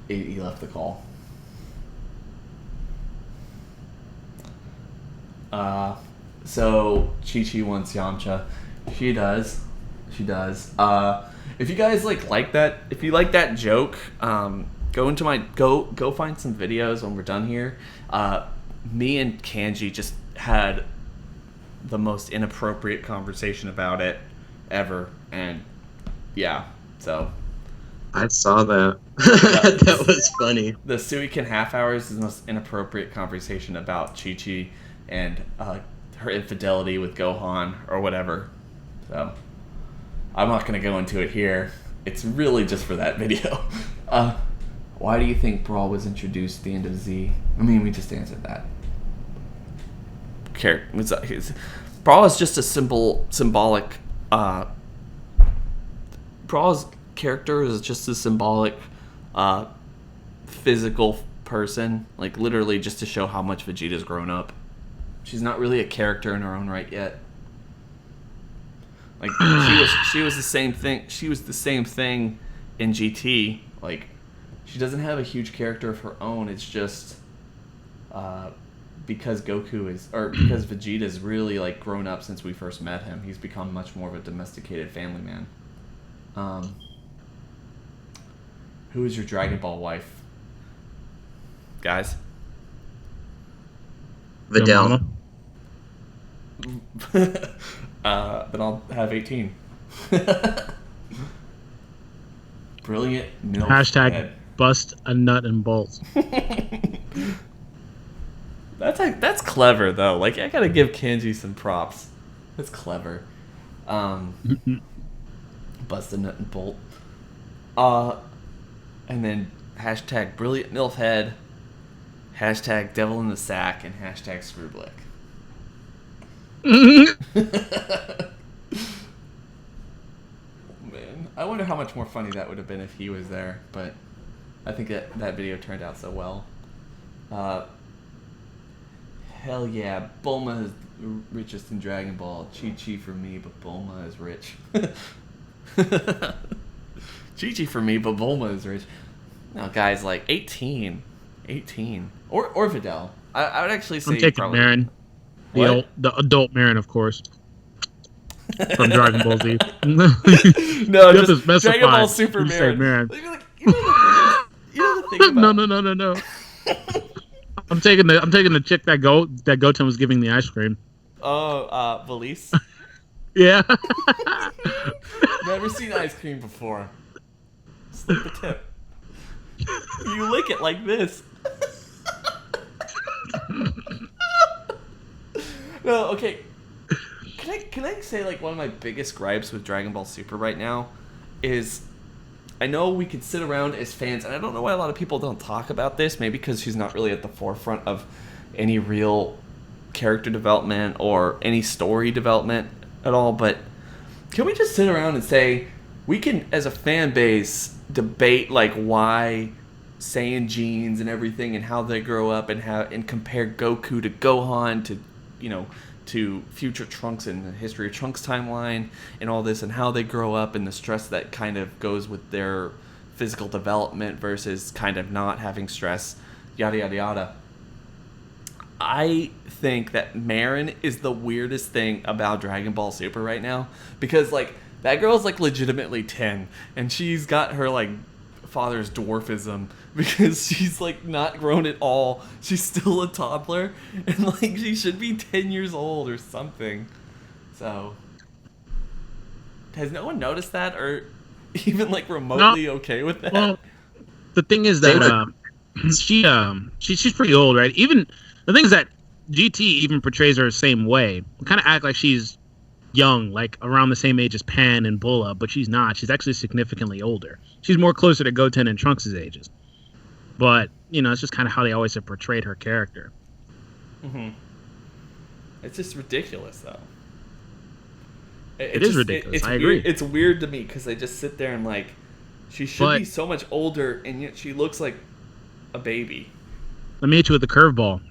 S1: He left the call. So Chi-Chi wants Yamcha. She does. If you guys like that, if you like that joke, go find some videos when we're done here. Me and Kanji just had the most inappropriate conversation about it ever, and yeah, so
S2: I saw that. That was funny.
S1: The Suiken half hours is the most inappropriate conversation about Chi-Chi and her infidelity with Gohan or whatever. So I'm not going to go into it here. It's really just for that video. Why do you think Brawl was introduced at the end of Z? I mean, we just answered that. Brawl is just a symbolic. Brawl's character is just a symbolic, physical person, like literally just to show how much Vegeta's grown up. She's not really a character in her own right yet. Like she was the same thing. She was the same thing in GT. Like she doesn't have a huge character of her own. It's just because because Vegeta's really like grown up since we first met him. He's become much more of a domesticated family man. Who is your Dragon Ball wife, guys?
S2: Videl.
S1: Then I'll have 18. Brilliant milk.
S3: Hashtag
S1: head.
S3: bust a nut and bolt.
S1: That's clever though. Like I gotta give Kenji some props. That's clever. Bust a nut and bolt. And then hashtag brilliant milf head. Hashtag devil in the sack and hashtag screwblick. Man, I wonder how much more funny that would have been if he was there, but I think that video turned out so well. Hell yeah, Bulma is the richest in Dragon Ball. Chi-Chi for me, but Bulma is rich. Chi-Chi for me, but Bulma is rich. No, guys, like 18. Or Videl. I would actually say
S3: I'm taking
S1: probably...
S3: Marin. The adult Marin, of course. From Dragon Ball Z.
S1: No, just Dragon Ball Super Marin. You know the thing about...
S3: No. I'm taking the chick that Goten was giving the ice cream.
S1: Oh, Valise?
S3: Yeah.
S1: Never seen ice cream before. Slip the tip. You lick it like this. No, okay. Can can I say like one of my biggest gripes with Dragon Ball Super right now is I know we could sit around as fans, and I don't know why a lot of people don't talk about this. Maybe because she's not really at the forefront of any real character development or any story development at all. But can we just sit around and say we can, as a fan base, debate like why Saiyan genes and everything and how they grow up and compare Goku to Gohan to to future Trunks and the history of Trunks timeline and all this and how they grow up and the stress that kind of goes with their physical development versus kind of not having stress, yada yada yada. I think that Marin is the weirdest thing about Dragon Ball Super right now because like that girl's like legitimately 10 and she's got her like father's dwarfism because she's like not grown at all. She's still a toddler and like she should be 10 years old or something. So has no one noticed that or even like remotely okay with that?
S3: Well, the thing is that she's pretty old, right? Even the thing is that GT even portrays her the same way. We kind of act like she's young, like around the same age as Pan and Bulla, but she's not. She's actually significantly older. She's more closer to Goten and Trunks' ages. But, it's just kind of how they always have portrayed her character.
S1: Mm-hmm. It's just ridiculous, though.
S3: It is ridiculous. I agree.
S1: It's weird to me because they just sit there and, like, she should be so much older, and yet she looks like a baby. Let
S3: me hit you with the curveball.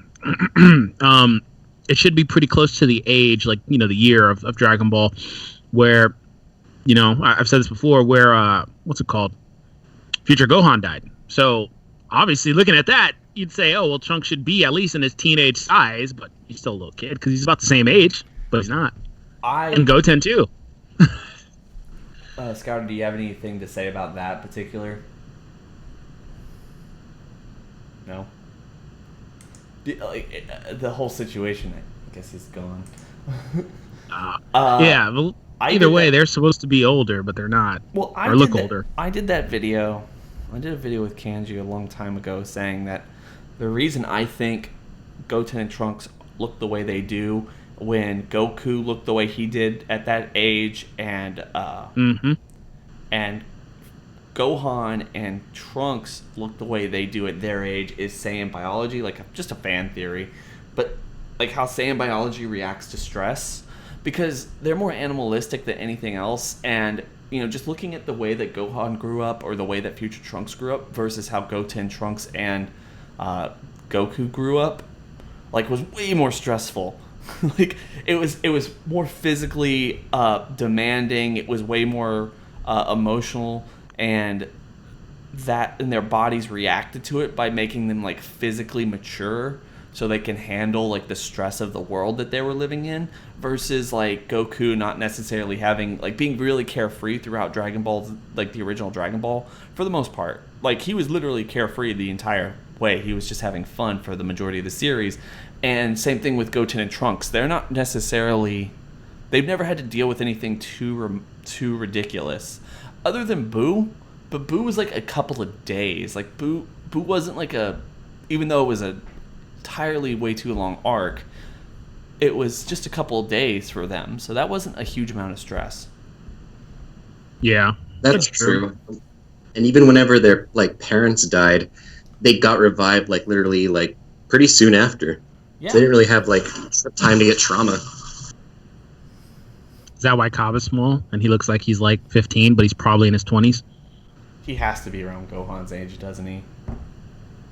S3: It should be pretty close to the age, like, the year of Dragon Ball, where, I've said this before, where, what's it called? Future Gohan died. So, obviously, looking at that, you'd say, oh, well, Trunks should be at least in his teenage size, but he's still a little kid because he's about the same age, but he's not. And Goten, too.
S1: Scouter, do you have anything to say about that particular? No? The whole situation, I guess, is gone.
S3: Yeah, well, either way, they're supposed to be older, but they're not.
S1: Well,
S3: or look older.
S1: I did that video. I did a video with Kanji a long time ago saying that the reason I think Goten and Trunks look the way they do when Goku looked the way he did at that age and and Gohan and Trunks look the way they do at their age is Saiyan biology, like just a fan theory, but like how Saiyan biology reacts to stress because they're more animalistic than anything else. And just looking at the way that Gohan grew up or the way that future Trunks grew up versus how Goten, Trunks, and Goku grew up, like was way more stressful. Like it was more physically demanding. It was way more emotional. And their bodies reacted to it by making them like physically mature so they can handle like the stress of the world that they were living in versus like Goku not necessarily having like being really carefree throughout Dragon Ball, like the original Dragon Ball for the most part. Like he was literally carefree the entire way. He was just having fun for the majority of the series. And same thing with Goten and Trunks. They're not necessarily, they've never had to deal with anything too ridiculous. Other than Boo, but Boo was like a couple of days. Like Boo wasn't like even though it was a entirely way too long arc, it was just a couple of days for them. So that wasn't a huge amount of stress.
S3: Yeah,
S2: that's true. And even whenever their like parents died, they got revived like literally like pretty soon after. Yeah. So they didn't really have like time to get trauma.
S3: Is that why Cobb is small and he looks like he's like 15, but he's probably in his 20s?
S1: He has to be around Gohan's age, doesn't he?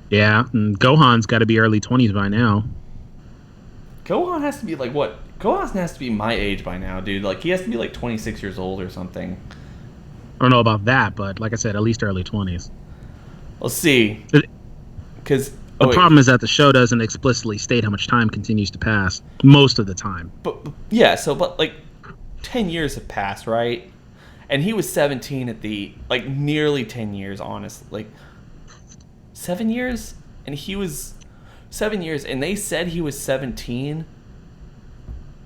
S3: Yeah, and Gohan's got to be early 20s by now.
S1: Gohan has to be like what? Gohan has to be my age by now, dude. Like he has to be like 26 years old or something.
S3: I don't know about that, but like I said, at least early 20s.
S1: We'll see. Because
S3: the problem is that the show doesn't explicitly state how much time continues to pass most of the time.
S1: But 10 years have passed, right? And he was 17 at the, like, nearly 10 years, honestly. Like, 7 years? And he was 7 years, and they said he was 17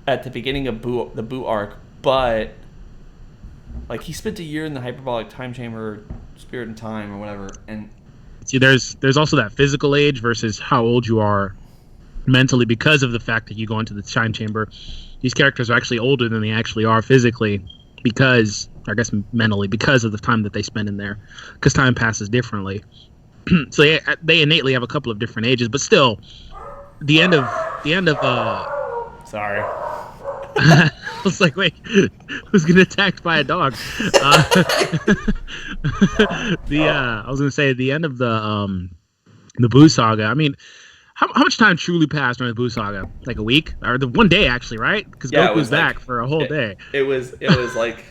S1: at the beginning of the Boo arc, but, like, he spent a year in the hyperbolic time chamber, spirit and time, or whatever, and...
S3: See, there's also that physical age versus how old you are mentally because of the fact that you go into the time chamber. These characters are actually older than they actually are physically, because I guess mentally, because of the time that they spend in there, because time passes differently. So they innately have a couple of different ages, but still, the end of
S1: Sorry.
S3: I was like, wait, who's getting attacked by a dog? I was gonna say the end of the Boo saga. I mean, how much time truly passed during the Boo saga? Like a week or the one day actually, right? Because
S1: Yeah, it
S3: Goku's
S1: was
S3: back
S1: like-
S3: for a whole day.
S1: It was like.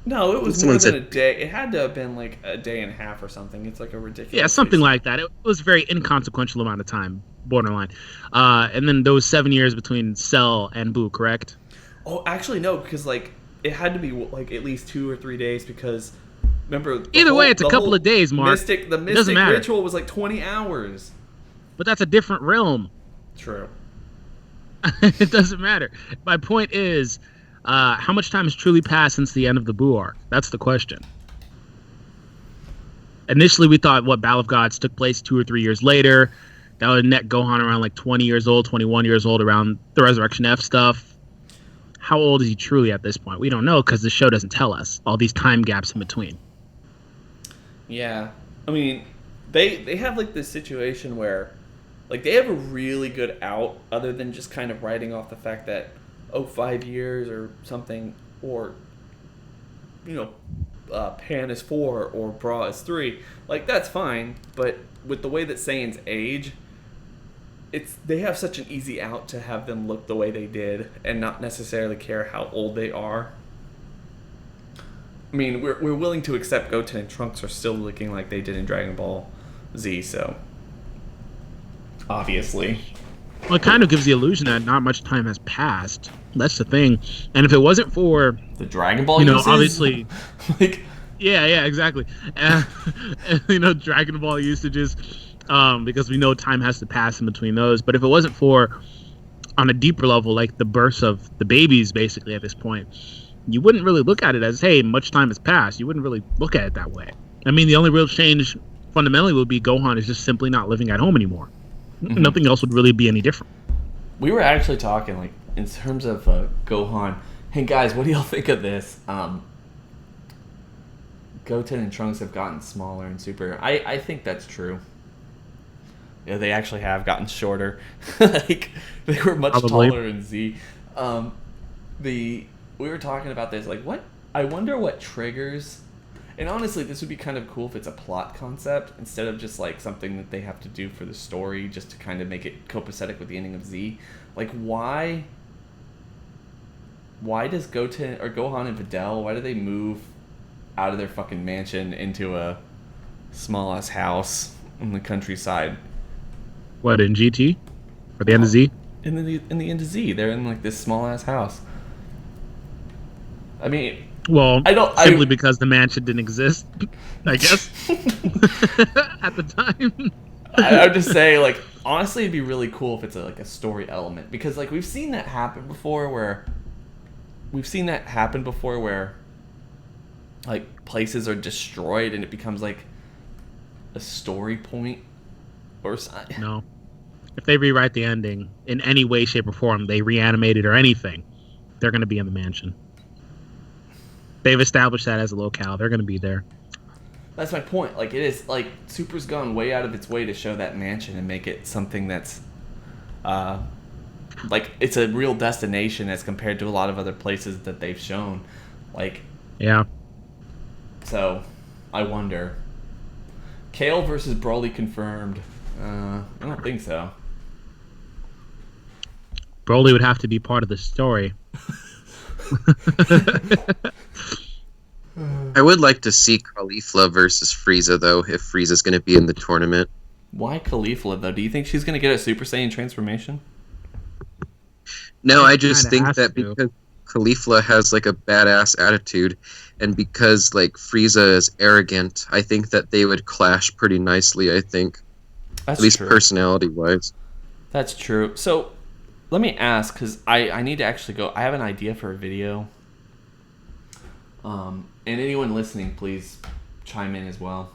S1: No, it was more
S2: Someone
S1: than
S2: said-
S1: a day. It had to have been like a day and a half or something. It's like a ridiculous.
S3: Yeah, something like that. It was a very inconsequential amount of time, borderline. And then those 7 years between Cell and Boo, correct?
S1: Oh, actually no, because like it had to be like at least 2 or 3 days because remember.
S3: Either way, it's a couple of days, Mark.
S1: The
S3: doesn't
S1: mystic
S3: matter.
S1: ritual was like 20 hours.
S3: But that's a different realm.
S1: True.
S3: It doesn't matter. My point is, how much time has truly passed since the end of the Boo arc? That's the question. Initially, we thought Battle of Gods took place 2 or 3 years later. That would net Gohan around like 20 years old, 21 years old around the Resurrection F stuff. How old is he truly at this point? We don't know because the show doesn't tell us all these time gaps in between.
S1: Yeah, I mean, they have like this situation where, like, they have a really good out other than just kind of writing off the fact that 5 years or something, or Pan is 4 or Bra is 3. Like that's fine, but with the way that Saiyans age, they have such an easy out to have them look the way they did and not necessarily care how old they are. I mean, we're willing to accept Goten and Trunks are still looking like they did in Dragon Ball Z, so obviously.
S3: Well, it kind of gives the illusion that not much time has passed. That's the thing. And if it wasn't for
S1: The Dragon Ball uses?
S3: obviously,
S1: like,
S3: yeah, exactly. Dragon Ball usages, because we know time has to pass in between those. But if it wasn't for, on a deeper level, like the births of the babies, basically at this point, you wouldn't really look at it as, hey, much time has passed. You wouldn't really look at it that way. I mean, the only real change fundamentally would be Gohan is just simply not living at home anymore.
S1: Mm-hmm.
S3: Nothing else would really be any different.
S1: we were actually talking, like, in terms of Gohan. Hey, guys, what do y'all think of this? Goten and Trunks have gotten smaller and Super. I think that's true. Yeah, they actually have gotten shorter. Like, they were much
S3: Probably.
S1: taller in Z. We were talking about this, like, what? I wonder what triggers. And honestly, this would be kind of cool if it's a plot concept instead of just like something that they have to do for the story just to kind of make it copacetic with the ending of Z. Like, why does Gohan and Videl, why do they move out of their fucking mansion into a small ass house in the countryside?
S3: What, in GT? Or the end of Z?
S1: In the end of Z, they're in like this small ass house. I mean,
S3: Well,
S1: I
S3: simply because the mansion didn't exist, I guess, at the time.
S1: I would just say, like, honestly, it'd be really cool if it's like a story element, because like we've seen that happen before where like places are destroyed and it becomes like a story point or something.
S3: No. If they rewrite the ending in any way, shape, or form, they reanimate it or anything, they're going to be in the mansion. They've established that as a locale. They're going to be there.
S1: That's my point. Like, it is like Super's gone way out of its way to show that mansion and make it something that's like it's a real destination as compared to a lot of other places that they've shown. Like,
S3: Yeah.
S1: so I wonder. Kale versus Broly confirmed. I don't think so.
S3: Broly would have to be part of the story.
S2: I would like to see Caulifla versus Frieza, though, if Frieza's going to be in the tournament.
S1: Why Caulifla, though? Do you think she's going to get a Super Saiyan transformation?
S2: No, I just
S3: Kinda
S2: think
S3: has
S2: that
S3: to.
S2: because Caulifla has, like, a badass attitude, and because, like, Frieza is arrogant, I think that they would clash pretty nicely, I think.
S1: That's
S2: At least
S1: true.
S2: personality-wise.
S1: That's true. So, let me ask, because I need to actually go. I have an idea for a video. And anyone listening, please chime in as well.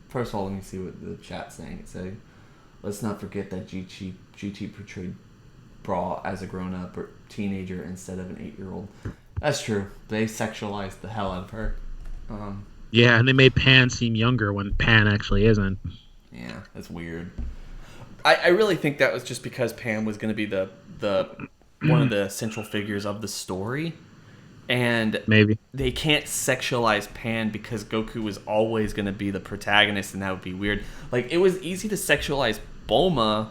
S1: First of all, let me see what the chat's saying. let's not forget that GT portrayed Brawl as a grown-up or teenager instead of an 8-year-old. That's true. They sexualized the hell out of her.
S5: Yeah, and they made Pan seem younger when Pan actually isn't.
S1: Yeah, that's weird. I really think that was just because Pan was going to be the one of the central figures of the story, and
S5: Maybe.
S1: they can't sexualize Pan because Goku was always going to be the protagonist, and that would be weird. Like, it was easy to sexualize Bulma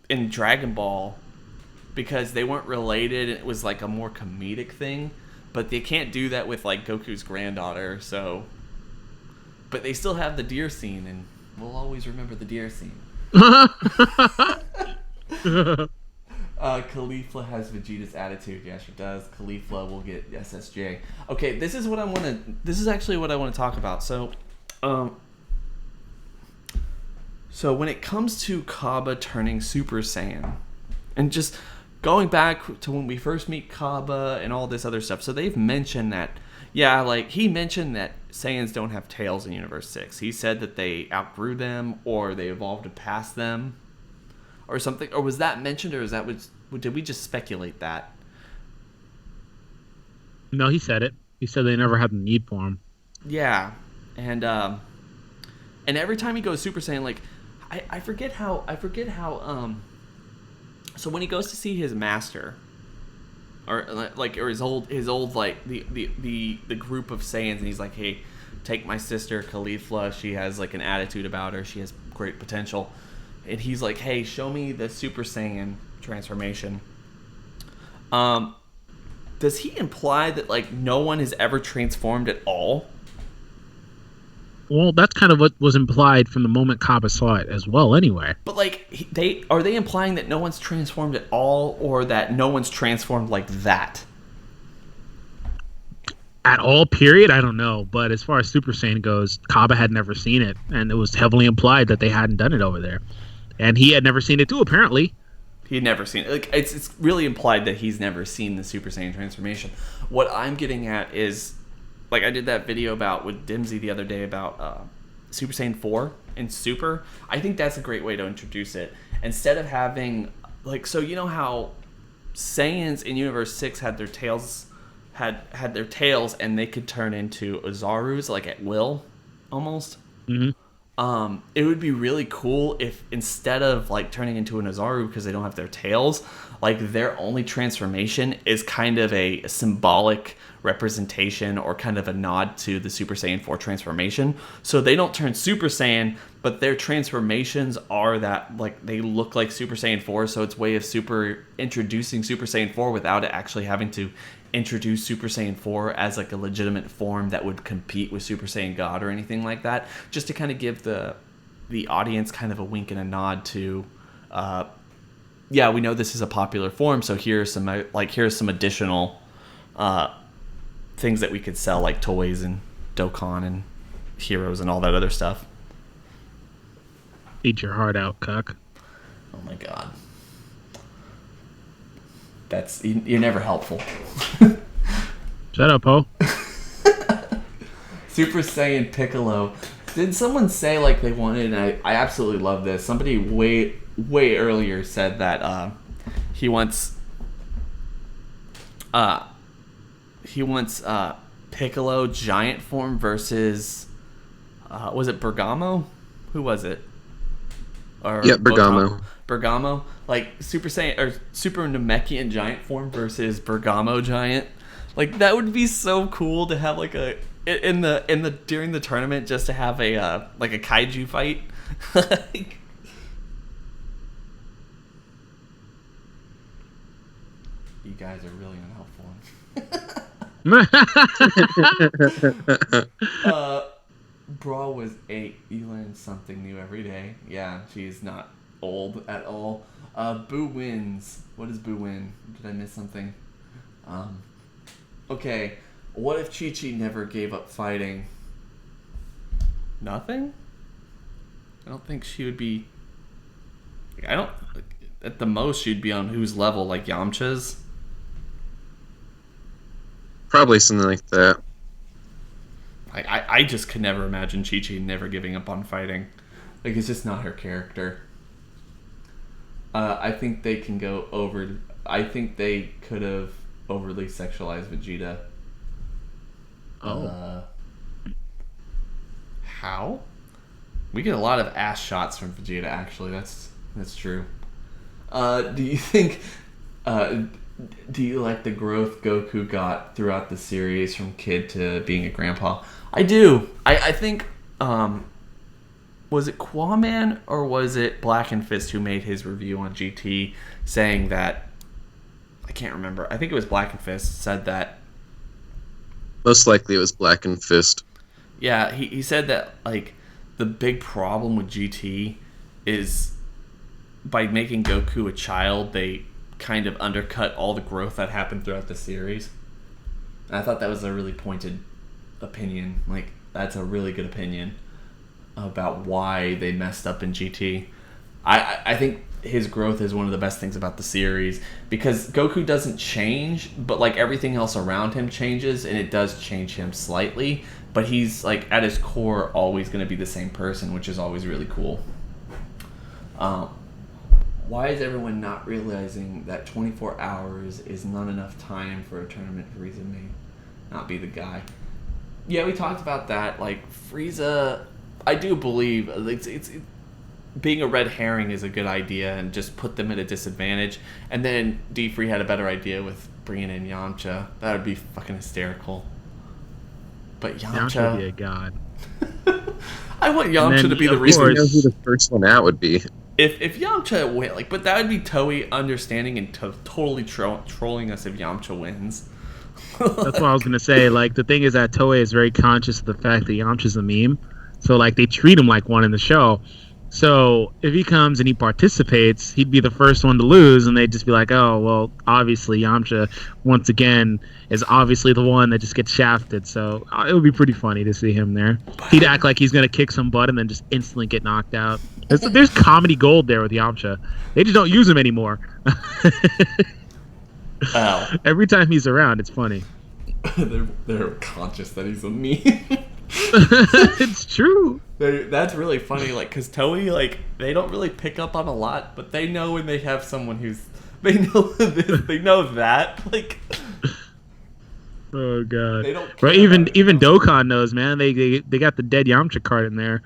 S1: in Dragon Ball because they weren't related, and it was like a more comedic thing, but they can't do that with like Goku's granddaughter. So, but they still have the deer scene, and we'll always remember the deer scene. Caulifla has Vegeta's attitude. Yeah, she does. Caulifla will get SSJ. Okay, this is actually what I want to talk about. So, so when it comes to Kaba turning Super Saiyan, and just going back to when we first meet Kaba and all this other stuff, so they've mentioned that, yeah, like, he mentioned that Saiyans don't have tails in Universe 6. He said that they outgrew them, or they evolved past them, or something. Or was that mentioned, or did we just speculate that?
S5: No, he said it. He said they never had the need for him.
S1: Yeah, and every time he goes Super Saiyan, like, I forget how so when he goes to see his master, or his old like the group of Saiyans, and he's like, hey, take my sister Caulifla, she has like an attitude about her, she has great potential, and he's like, hey, show me the Super Saiyan transformation. Does he imply that like no one has ever transformed at all?
S5: Well, that's kind of what was implied from the moment Kaba saw it as well, anyway.
S1: But like, are they implying that no one's transformed at all, or that no one's transformed like that?
S5: At all, period? I don't know. But as far as Super Saiyan goes, Kaba had never seen it, and it was heavily implied that they hadn't done it over there. And he had never seen it too, apparently.
S1: He had never seen it. Like, it's really implied that he's never seen the Super Saiyan transformation. What I'm getting at is, like, I did that video with Dimsy the other day about Super Saiyan 4 and Super. I think that's a great way to introduce it. Instead of having, like, so you know how Saiyans in Universe 6 had their tails, had their tails, and they could turn into Ozarus, like, at will, almost?
S5: Mm-hmm.
S1: It would be really cool if instead of like turning into an Ozaru because they don't have their tails, like their only transformation is kind of a symbolic representation or kind of a nod to the Super Saiyan 4 transformation. So they don't turn Super Saiyan, but their transformations are that, like, they look like Super Saiyan 4, so it's a way of introducing Super Saiyan 4 without it actually having to introduce Super Saiyan 4 as like a legitimate form that would compete with Super Saiyan God or anything like that, just to kind of give the audience kind of a wink and a nod to yeah, we know this is a popular form, so here's some additional things that we could sell, like toys and Dokkan and heroes and all that other stuff.
S5: Eat your heart out, cuck.
S1: Oh my god. You're never helpful.
S5: Shut up, Ho.
S1: Super Saiyan Piccolo. Did someone say like they wanted? And I absolutely love this. Somebody way earlier said that he wants Piccolo giant form versus was it Bergamo? Who was it? Or
S2: yeah, Bergamo.
S1: Bergamo, like Super Saiyan or Super Namekian giant form versus Bergamo giant. Like, that would be so cool to have like in the during the tournament, just to have a like a kaiju fight. Like, you guys are really unhelpful. Bra was 8. You learn something new every day. Yeah, she's not old at all. Boo wins. What does Boo win? Did I miss something? Okay. What if Chi-Chi never gave up fighting? Nothing? I don't think she would be... At the most, she'd be on whose level? Like Yamcha's?
S2: Probably something like that.
S1: I just could never imagine Chi-Chi never giving up on fighting. Like, it's just not her character. I think they can go over. I think they could have overly sexualized Vegeta.
S5: Oh.
S1: How? We get a lot of ass shots from Vegeta. Actually, that's true. Do you think? Do you like the growth Goku got throughout the series from kid to being a grandpa? I do. I think. Was it Quaman or was it Black and Fist who made his review on GT saying that? I can't remember. I think it was Black and Fist said that.
S2: Most likely it was Black and Fist.
S1: Yeah, he said that, like, the big problem with GT is by making Goku a child, they kind of undercut all the growth that happened throughout the series. And I thought that was a really pointed opinion. Like, that's a really good opinion about why they messed up in GT. I think his growth is one of the best things about the series because Goku doesn't change, but like everything else around him changes, and it does change him slightly, but he's like at his core always going to be the same person, which is always really cool. Why is everyone not realizing that 24 hours is not enough time for a tournament? Frieza may not be the guy. Yeah, we talked about that. Like, Frieza, I do believe it's being a red herring is a good idea and just put them at a disadvantage. And then D-Free had a better idea with bringing in Yamcha. That would be fucking hysterical. But
S5: Yamcha would be a god.
S1: I want Yamcha to be the
S2: I
S1: reason.
S2: know who the first one out would be.
S1: If Yamcha win, like, but that would be Toei understanding and totally trolling us if Yamcha wins.
S5: That's what I was gonna say. Like, the thing is that Toei is very conscious of the fact that Yamcha's a meme, so like they treat him like one in the show. So if he comes and he participates, he'd be the first one to lose, and they'd just be like, "Oh, well, obviously Yamcha once again is obviously the one that just gets shafted." So it would be pretty funny to see him there. He'd act like he's gonna kick some butt and then just instantly get knocked out. There's comedy gold there with Yamcha. They just don't use him anymore.
S1: Ow.
S5: Every time he's around, it's funny.
S1: They're conscious that he's a meme.
S5: It's true.
S1: That's really funny, like, because Toei, like, they don't really pick up on a lot, but they know when they have someone who's, they know this, they know that, like,
S5: oh god.
S1: they don't care
S5: Right, even
S1: about it.
S5: Dokkan knows, man. They got the dead Yamcha card in there.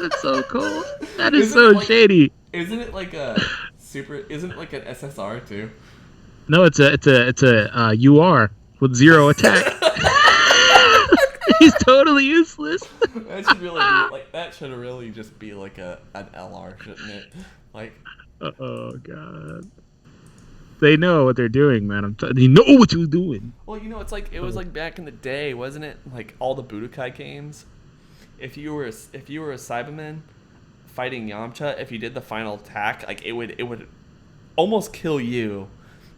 S5: That's so cool. That is
S1: Isn't
S5: so
S1: it like-
S5: shady.
S1: Isn't it like a isn't it like an SSR too?
S5: No, it's a UR with 0 attack. He's totally useless.
S1: That should really be, like, that should really just be like an LR, shouldn't it? Like,
S5: Oh god. They know what they're doing, man. They know what you're doing.
S1: well, you know, it's like, it was like back in the day, wasn't it? Like, all the Budokai games. If you were a Cyberman fighting Yamcha, if you did the final attack, like, it would almost kill you.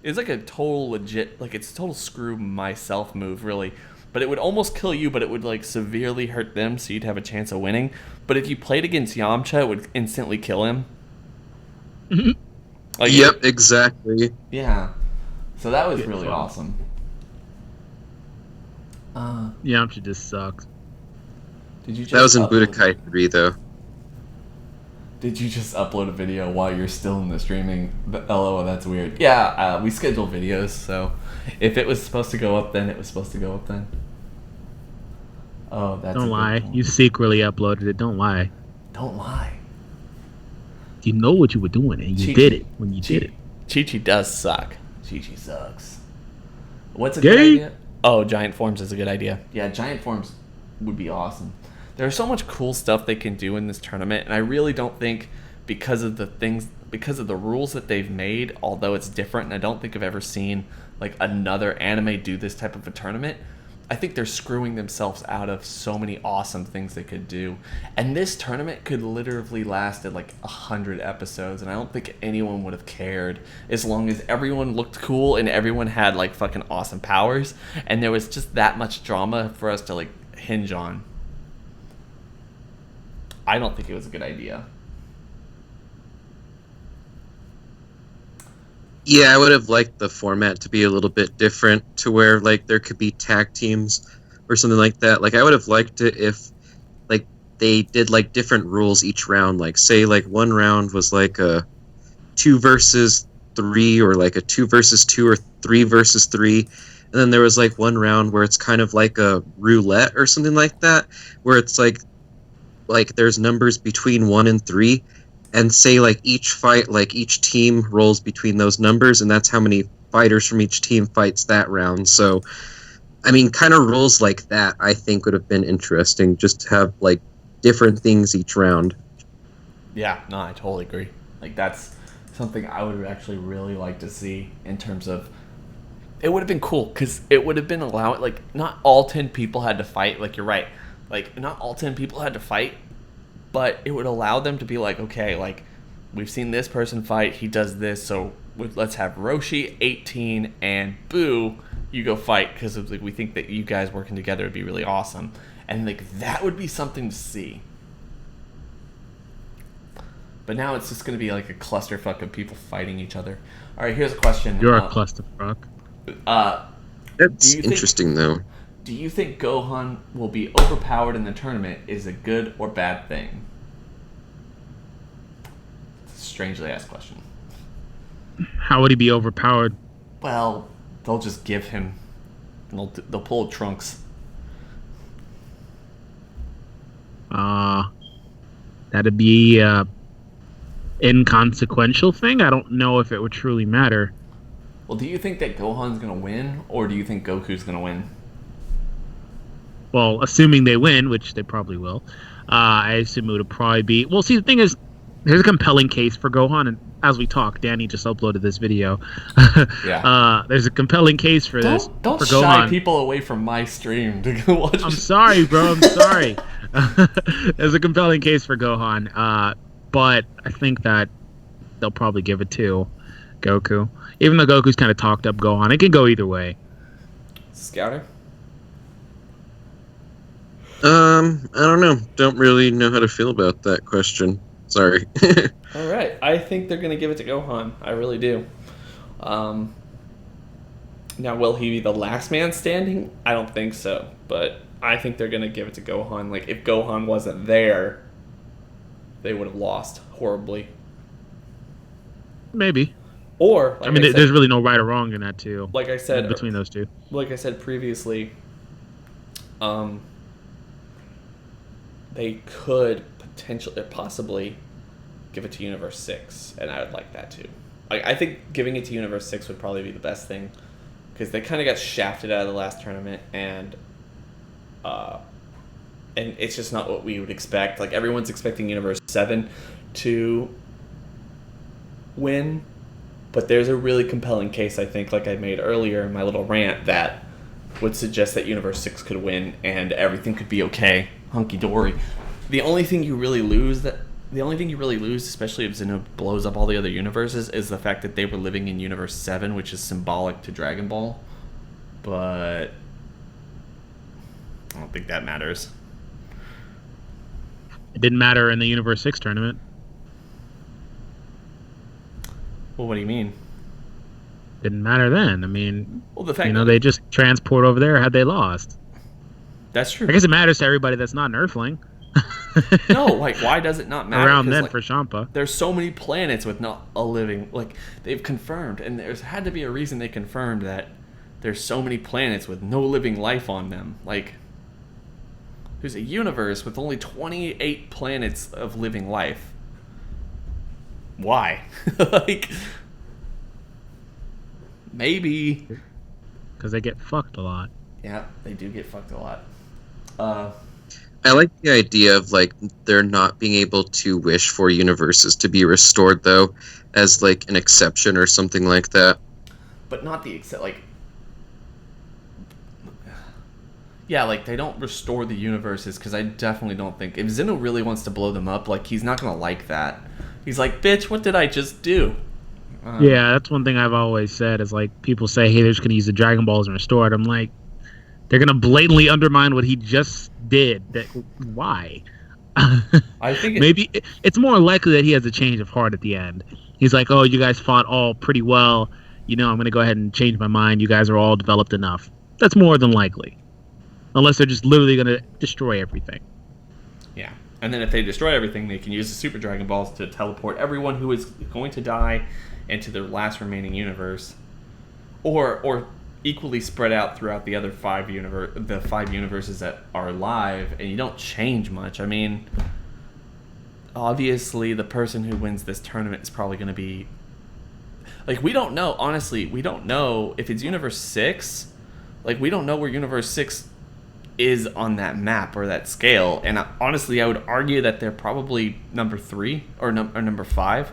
S1: It's like a total legit, like, it's a total screw myself move, really. But it would almost kill you, but it would, like, severely hurt them, so you'd have a chance of winning. But if you played against Yamcha, it would instantly kill him. Like,
S2: Yep, exactly.
S1: yeah. So that was
S5: Good
S1: really
S5: fun.
S1: awesome.
S5: Yamcha just sucks.
S1: Did you just
S2: That was in
S1: upload-
S2: Budokai 3, though.
S1: Did you just upload a video while you're still in the streaming? LOL, that's weird. Yeah, we schedule videos, so if it was supposed to go up then, it was supposed to go up then. Oh, that's a
S5: Don't
S1: good
S5: lie.
S1: point.
S5: You secretly uploaded it. Don't lie.
S1: Don't lie.
S5: You know what you were doing, and you
S1: Chi-Chi.
S5: did it when you did it.
S1: Chi-Chi does suck. Chi-Chi sucks. What's a
S5: Gay.
S1: good idea? Oh, Giant Forms is a good idea. Yeah, Giant Forms would be awesome. There's so much cool stuff they can do in this tournament, and I really don't think because of the rules that they've made, although it's different, and I don't think I've ever seen like another anime do this type of a tournament, I think they're screwing themselves out of so many awesome things they could do. And this tournament could literally last at like 100 episodes, and I don't think anyone would have cared as long as everyone looked cool and everyone had like fucking awesome powers, and there was just that much drama for us to like hinge on. I don't think it was a good idea.
S2: Yeah, I would have liked the format to be a little bit different, to where like there could be tag teams or something like that. Like, I would have liked it if like they did like different rules each round. Like say like one round was like a 2 versus 3, or like a 2 versus 2, or 3 versus 3. And then there was like one round where it's kind of like a roulette or something like that, where it's like there's numbers between 1 and 3, and say like each fight, like each team rolls between those numbers, and that's how many fighters from each team fights that round. So I mean, kind of rules like that I think would have been interesting, just to have like different things each round.
S1: Yeah, no, I totally agree. Like, that's something I would actually really like to see in terms of, it would have been cool because it would have been allowed, like, not all 10 people had to fight. Like, you're right. Like, not all 10 people had to fight, but it would allow them to be like, okay, like, we've seen this person fight, he does this, so let's have Roshi, 18, and Boo, you go fight, because like, we think that you guys working together would be really awesome. And, like, that would be something to see. But now it's just going to be like a clusterfuck of people fighting each other. All right, here's a question.
S5: You're a clusterfuck.
S2: That's interesting, though.
S1: Do you think Gohan will be overpowered in the tournament is a good or bad thing? It's a strangely asked question.
S5: How would he be overpowered?
S1: Well, they'll just give him... They'll pull Trunks.
S5: That'd be inconsequential thing. I don't know if it would truly matter.
S1: Well, do you think that Gohan's going to win, or do you think Goku's going to win?
S5: Well, assuming they win, which they probably will, I assume it would probably be... Well, see, the thing is, there's a compelling case for Gohan, and as we talk, Danny just uploaded this video.
S1: Yeah.
S5: There's a compelling case for this.
S1: Don't
S5: for
S1: shy
S5: Gohan.
S1: People away from my stream to go watch.
S5: I'm sorry, bro. I'm sorry. There's a compelling case for Gohan, but I think that they'll probably give it to Goku. Even though Goku's kind of talked up Gohan, it can go either way.
S1: Scouter?
S2: I don't know. Don't really know how to feel about that question. Sorry.
S1: All right. I think they're going to give it to Gohan. I really do. Now, will he be the last man standing? I don't think so. But I think they're going to give it to Gohan. Like, if Gohan wasn't there, they would have lost horribly.
S5: Maybe.
S1: Or, like
S5: I mean, there's really no right or wrong in that, too.
S1: Like I said...
S5: Between those two.
S1: Like I said previously, they could possibly give it to Universe 6, and I would like that too. I think giving it to Universe 6 would probably be the best thing, because they kind of got shafted out of the last tournament, and it's just not what we would expect. Like, everyone's expecting Universe 7 to win, but there's a really compelling case, I think, like I made earlier in my little rant, that would suggest that Universe 6 could win and everything could be okay, hunky-dory. The only thing you really lose, especially if Zeno blows up all the other universes, is the fact that they were living in Universe 7, which is symbolic to Dragon Ball. But I don't think that matters.
S5: It didn't matter in the Universe 6 tournament.
S1: Well, what do you mean?
S5: Didn't matter then. I mean,
S1: Well, the fact
S5: they just transport over there had they lost.
S1: That's true.
S5: I guess it matters to everybody that's not an Earthling.
S1: No, like, why does it not matter?
S5: Around
S1: 'Cause,
S5: then
S1: like,
S5: for Champa.
S1: there's so many planets with not a living... Like, they've confirmed, and there's had to be a reason they confirmed that there's so many planets with no living life on them. Like, there's a universe with only 28 planets of living life. Why? Like, maybe.
S5: Because they get fucked a lot.
S1: Yeah, they do get fucked a lot.
S2: I like the idea of, like, there not being able to wish for universes to be restored, though, as, like, an exception or something like that.
S1: But not like... Yeah, like, they don't restore the universes, because I definitely don't think... If Zeno really wants to blow them up, like, he's not going to like that. He's like, bitch, what did I just do?
S5: Yeah, that's one thing I've always said, is, like, people say, hey, they're just going to use the Dragon Balls and restore it. I'm like, they're going to blatantly undermine what he just did. Why?
S1: I think
S5: maybe it's more likely that he has a change of heart at the end. He's like, oh, you guys fought all pretty well. I'm going to go ahead and change my mind. You guys are all developed enough. That's more than likely. Unless they're just literally going to destroy everything.
S1: Yeah. And then if they destroy everything, they can use the Super Dragon Balls to teleport everyone who is going to die into their last remaining universe, or equally spread out throughout the other five universes that are alive, and you don't change much. I mean, obviously, the person who wins this tournament is probably going to be like, we don't know. Honestly, we don't know if it's Universe 6. Like, we don't know where Universe 6 is on that map or that scale. And honestly, I would argue that they're probably number 3 or number 5,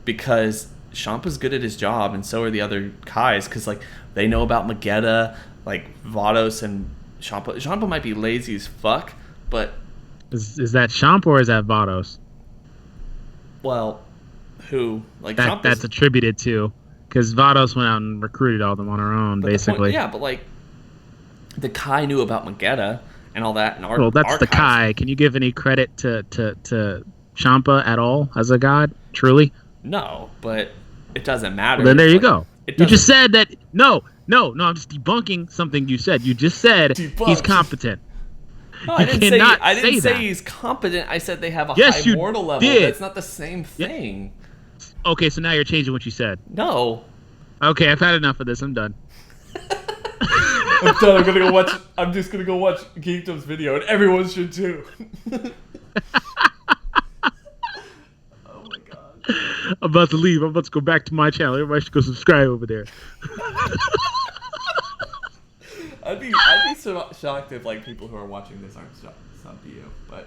S1: because Champa's good at his job, and so are the other Kais, because like they know about Magetta, like Vados and Champa. Champa might be lazy as fuck, but
S5: is that Champa or is that Vados?
S1: Well, who like
S5: that's attributed to, because Vados went out and recruited all of them on her own, basically.
S1: Yeah, but like the Kai knew about Magetta and all that, and
S5: well, that's the Kai. Can you give any credit to Champa at all as a god? Truly?
S1: No, but it doesn't matter.
S5: Well, then there you
S1: like,
S5: go. You just said that. No. I'm just debunking something you said. You just said he's competent.
S1: No, I didn't say he's competent. I said they have a high mortal level. That's not the same thing.
S5: Yeah. Okay, so now you're changing what you said.
S1: No.
S5: Okay, I've had enough of this. I'm done.
S1: I'm done. I'm just gonna go watch Geekdom's video, and everyone should too.
S5: I'm about to leave. I'm about to go back to my channel. Everybody should go subscribe over there.
S1: I'd be so shocked if like people who are watching this aren't sub to you. But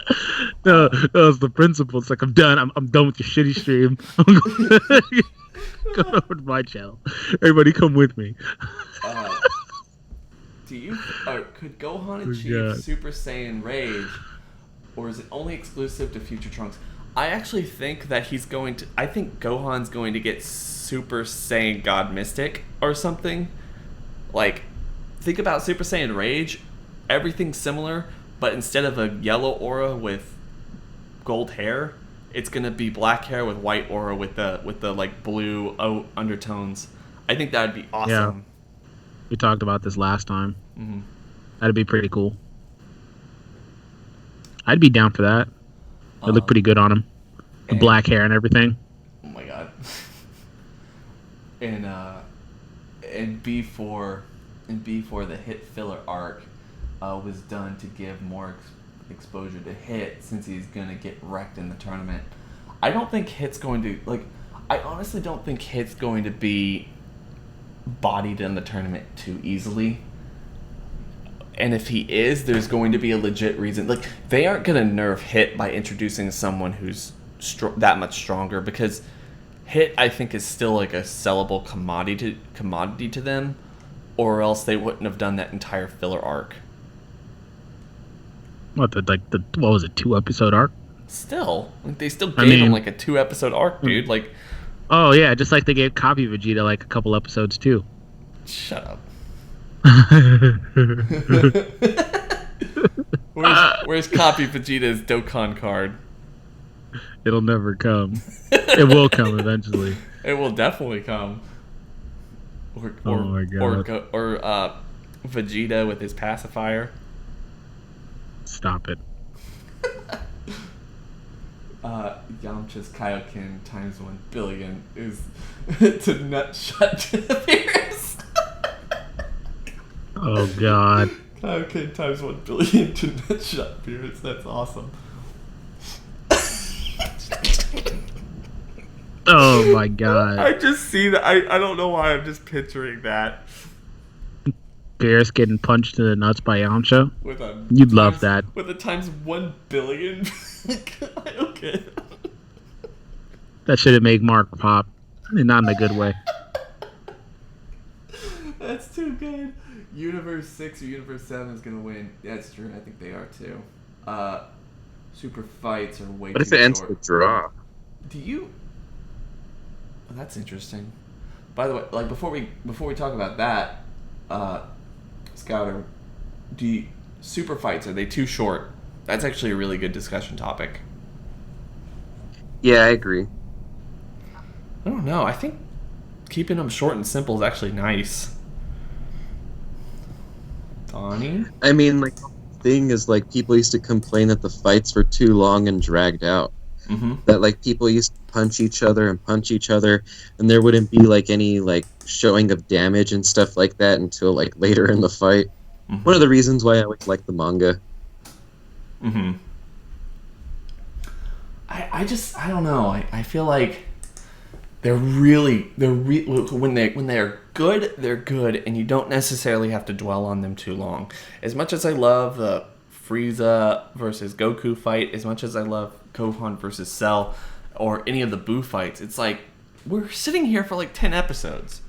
S5: no, it's the principle. It's like I'm done. I'm done with your shitty stream. Go over to my channel. Everybody, come with me.
S1: Could Gohan achieve Super Saiyan Rage, or is it only exclusive to Future Trunks? I actually think that I think Gohan's going to get Super Saiyan God Mystic or something. Like, think about Super Saiyan Rage. Everything's similar, but instead of a yellow aura with gold hair, it's gonna be black hair with white aura with the like blue undertones. I think that'd be awesome.
S5: Yeah. We talked about this last time.
S1: Mm-hmm.
S5: That'd be pretty cool. I'd be down for that. It looked pretty good on him. The black hair and everything.
S1: Oh my god. And B4 the Hit filler arc was done to give more exposure to Hit, since he's gonna get wrecked in the tournament. I don't think Hit's going to I honestly don't think Hit's going to be bodied in the tournament too easily. And if he is, there's going to be a legit reason. Like, they aren't going to nerf Hit by introducing someone who's that much stronger, because Hit, I think, is still like a sellable commodity to them, or else they wouldn't have done that entire filler arc.
S5: What was it, 2-episode arc?
S1: Still, like, they still gave him like a 2-episode arc, dude. Like,
S5: oh yeah, just like they gave Copy Vegeta like a couple episodes too.
S1: Shut up. Where's Copy Vegeta's Dokkan card?
S5: It'll never come. It will come eventually.
S1: It will definitely come.
S5: Oh my god.
S1: Or Vegeta with his pacifier.
S5: Stop it.
S1: Yamcha's Kaioken times 1 billion is to nutshot Beerus.
S5: Oh god.
S1: Kaioken times 1 billion to nutshot Beerus. That's awesome.
S5: Oh my god.
S1: I just see that. I don't know why I'm just picturing that.
S5: Beerus getting punched in the nuts by Yamcha. You'd love that.
S1: With a times 1 billion. Okay.
S5: That should make Mark pop, and not in a good way.
S1: That's too good. Universe 6 or Universe 7 is gonna win. That's true. I think they are too. Super fights are way too short.
S2: What if it ends with a draw?
S1: Do you? Oh, that's interesting. By the way, like before we talk about that, Scouter, super fights, are they too short? That's actually a really good discussion topic.
S2: Yeah, I agree.
S1: I don't know. I think keeping them short and simple is actually nice. Donnie?
S2: I mean, like, thing is like people used to complain that the fights were too long and dragged out.
S1: Mm-hmm.
S2: That like people used to punch each other, and there wouldn't be like any like showing of damage and stuff like that until like later in the fight.
S1: Mm-hmm.
S2: One of the reasons why I always like the manga.
S1: Mm-hmm. I don't know. I feel like when they're good, they're good, and you don't necessarily have to dwell on them too long. As much as I love the Frieza versus Goku fight, as much as I love Gohan versus Cell, or any of the Buu fights, it's like we're sitting here for like 10 episodes.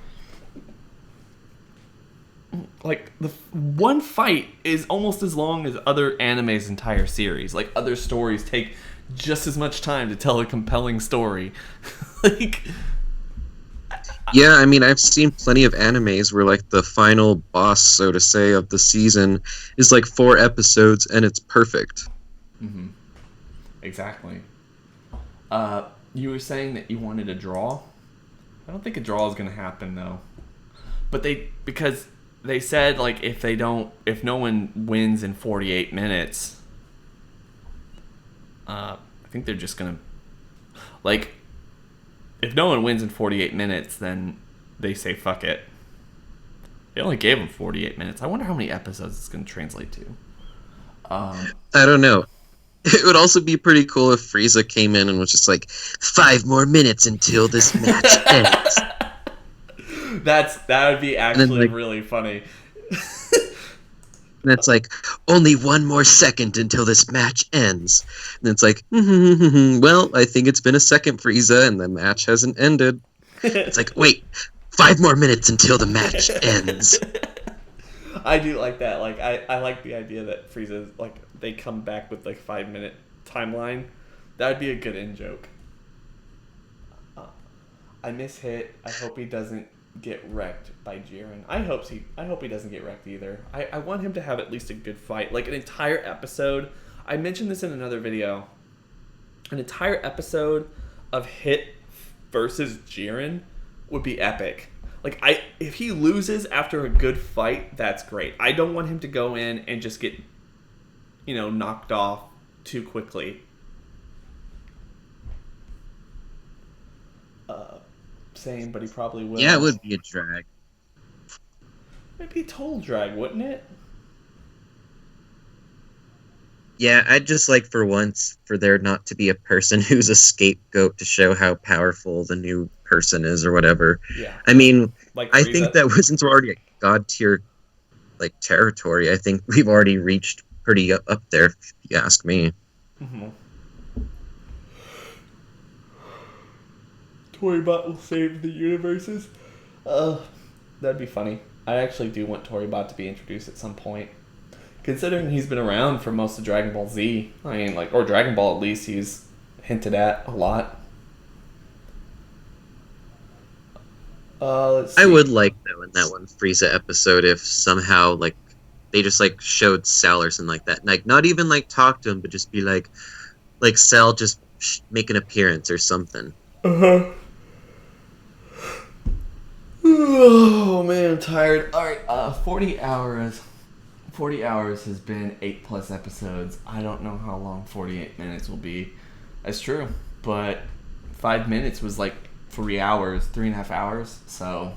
S1: Like the one fight is almost as long as other anime's entire series. Like other stories take just as much time to tell a compelling story. Like,
S2: yeah, I mean, I've seen plenty of animes where like the final boss, so to say, of the season is like 4 episodes and it's perfect.
S1: mm-hmm. Exactly. You were saying that you wanted a draw. I don't think a draw is going to happen though. But because they said like if no one wins in 48 minutes, I think they're just going to like. If no one wins in 48 minutes, then they say fuck it. They only gave them 48 minutes. I wonder how many episodes it's going to translate to.
S2: I don't know. It would also be pretty cool if Frieza came in and was just like, 5 more minutes until this match ends.
S1: That would be actually
S2: like,
S1: really funny.
S2: And it's like, only 1 more second until this match ends. And it's like, well, I think it's been a second, Frieza, and the match hasn't ended. It's like, wait, 5 more minutes until the match ends.
S1: I do like that. Like, I like the idea that Frieza, like, they come back with, like, 5-minute timeline. That would be a good in-joke. I miss Hit. I hope he doesn't get wrecked by Jiren. I hope he doesn't get wrecked either. I want him to have at least a good fight. Like, an entire episode. I mentioned this in another video. An entire episode of Hit versus Jiren would be epic. Like, if he loses after a good fight, that's great. I don't want him to go in and just get, knocked off too quickly. Same, but he probably will.
S2: Yeah, it would be a drag.
S1: It'd be a total drag, wouldn't it?
S2: Yeah, I'd just like for once for there not to be a person who's a scapegoat to show how powerful the new person is or whatever.
S1: Yeah.
S2: I mean,
S1: like
S2: I think that since we're already at god tier like territory, I think we've already reached pretty up there, if you ask me.
S1: Mm-hmm. Toribot will save the universes. That'd be funny. I actually do want Toribot to be introduced at some point. Considering he's been around for most of Dragon Ball Z. I mean, or Dragon Ball at least, he's hinted at a lot. Let's see.
S2: I would like, though, in that one Frieza episode, if somehow, like, they just, like, showed Cell or something like that. Like, not even, like, talk to him, but just be like Cell just make an appearance or something.
S1: Uh-huh. Oh, man, I'm tired. Alright, 40 hours. 40 hours has been 8+ episodes. I don't know how long 48 minutes will be. That's true. But 5 minutes was like 3 hours, 3.5 hours. So,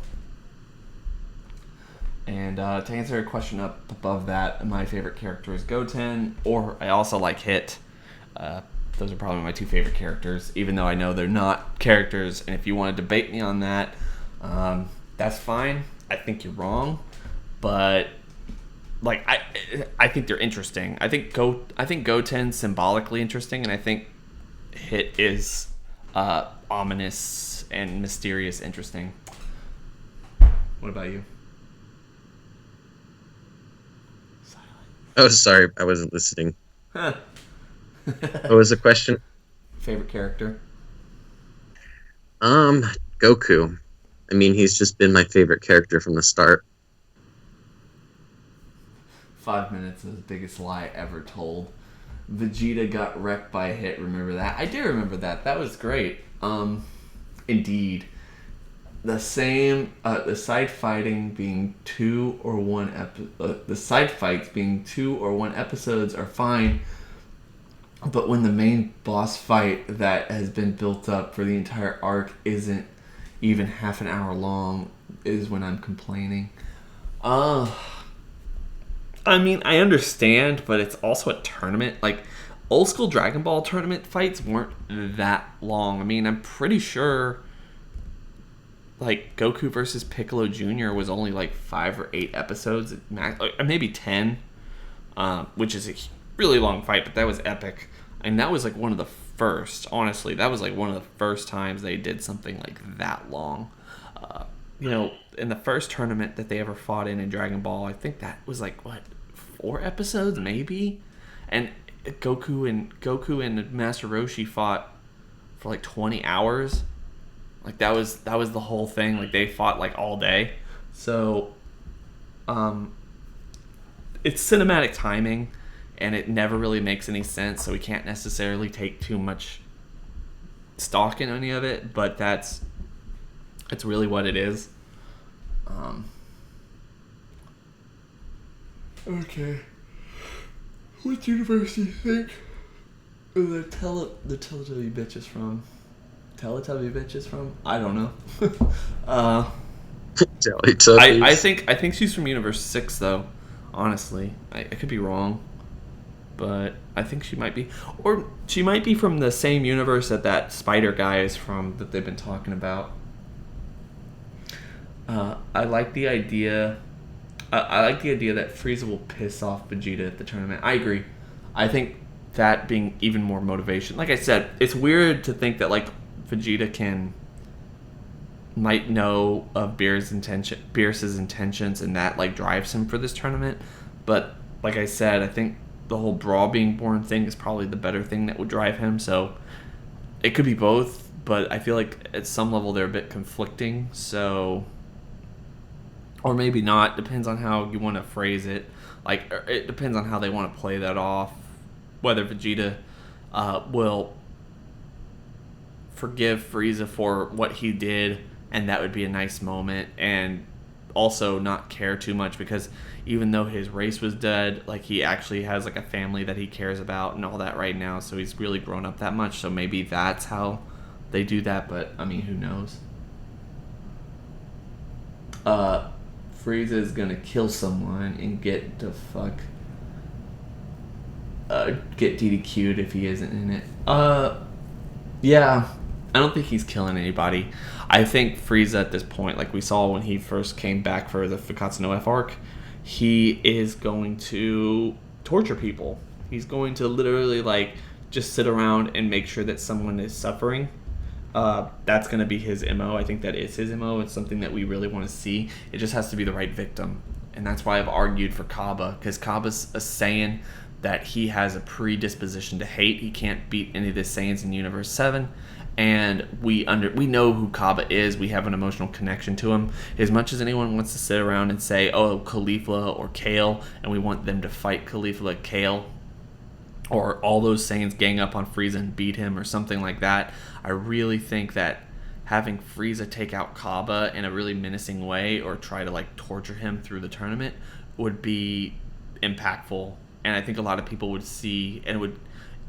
S1: and to answer a question up above that, my favorite character is Goten, or I also like Hit. Those are probably my 2 favorite characters, even though I know they're not characters. And if you want to debate me on that, that's fine. I think you're wrong, but like I think they're interesting. I think Goten's symbolically interesting, and I think Hit is ominous and mysterious interesting. What about you? Silent.
S2: Oh, sorry, I wasn't listening.
S1: Huh.
S2: What was the question?
S1: Favorite character?
S2: Goku. I mean, he's just been my favorite character from the start.
S1: 5 minutes is the biggest lie ever told. Vegeta got wrecked by a Hit. Remember that? I do remember that. That was great. Indeed. the same the side fighting being the side fights being 2 or 1 episodes are fine, but when the main boss fight that has been built up for the entire arc isn't even half an hour long is when I'm complaining. I mean, I understand, but it's also a tournament. Like, old school Dragon Ball tournament fights weren't that long. I mean, I'm pretty sure like Goku versus Piccolo Jr. was only like 5 or 8 episodes, maybe 10, which is a really long fight, but that was epic. And that was like one of the first, honestly, that was like one of the first times they did something like that long. In the first tournament that they ever fought in Dragon Ball, I think that was like, 4 episodes maybe? And Goku and Master Roshi fought for like 20 hours. Like that was the whole thing. Like they fought like all day. So it's cinematic timing and it never really makes any sense, so we can't necessarily take too much stock in any of it, but that's really what it is. Okay. What universe do you think the Teletubby bitch is from? Teletubby bitch is from? I don't know.
S2: Teletubbies.
S1: I think she's from Universe 6 though. Honestly, I could be wrong, but I think she might be, or she might be from the same universe that spider guy is from that they've been talking about. I like the idea. I like the idea that Frieza will piss off Vegeta at the tournament. I agree. I think that being even more motivation. Like I said, it's weird to think that like Vegeta might know of Beerus's intentions, and that like drives him for this tournament. But like I said, I think the whole Brawl being born thing is probably the better thing that would drive him. So it could be both, but I feel like at some level they're a bit conflicting. So, or maybe not. Depends on how you want to phrase it. Like it depends on how they want to play that off. Whether Vegeta will forgive Frieza for what he did, and that would be a nice moment, and also not care too much, because even though his race was dead, like he actually has like a family that he cares about and all that right now, so he's really grown up that much, so maybe that's how they do that, but I mean, who knows. Frieza is gonna kill someone and get DDQ'd if he isn't in it. Yeah, I don't think he's killing anybody. I think Frieza at this point, like we saw when he first came back for the Fakatsu no F arc, he is going to torture people. He's going to literally like just sit around and make sure that someone is suffering. That's going to be his MO. I think that is his MO. It's something that we really want to see. It just has to be the right victim. And that's why I've argued for Kaba, because Kaba's a Saiyan that he has a predisposition to hate. He can't beat any of the Saiyans in Universe 7. And we know who Kaba is. We have an emotional connection to him. As much as anyone wants to sit around and say, oh, Caulifla or Kale, and we want them to fight Caulifla, Kale, or all those Saiyans gang up on Frieza and beat him or something like that, I really think that having Frieza take out Kaba in a really menacing way or try to like torture him through the tournament would be impactful. And I think a lot of people would see, and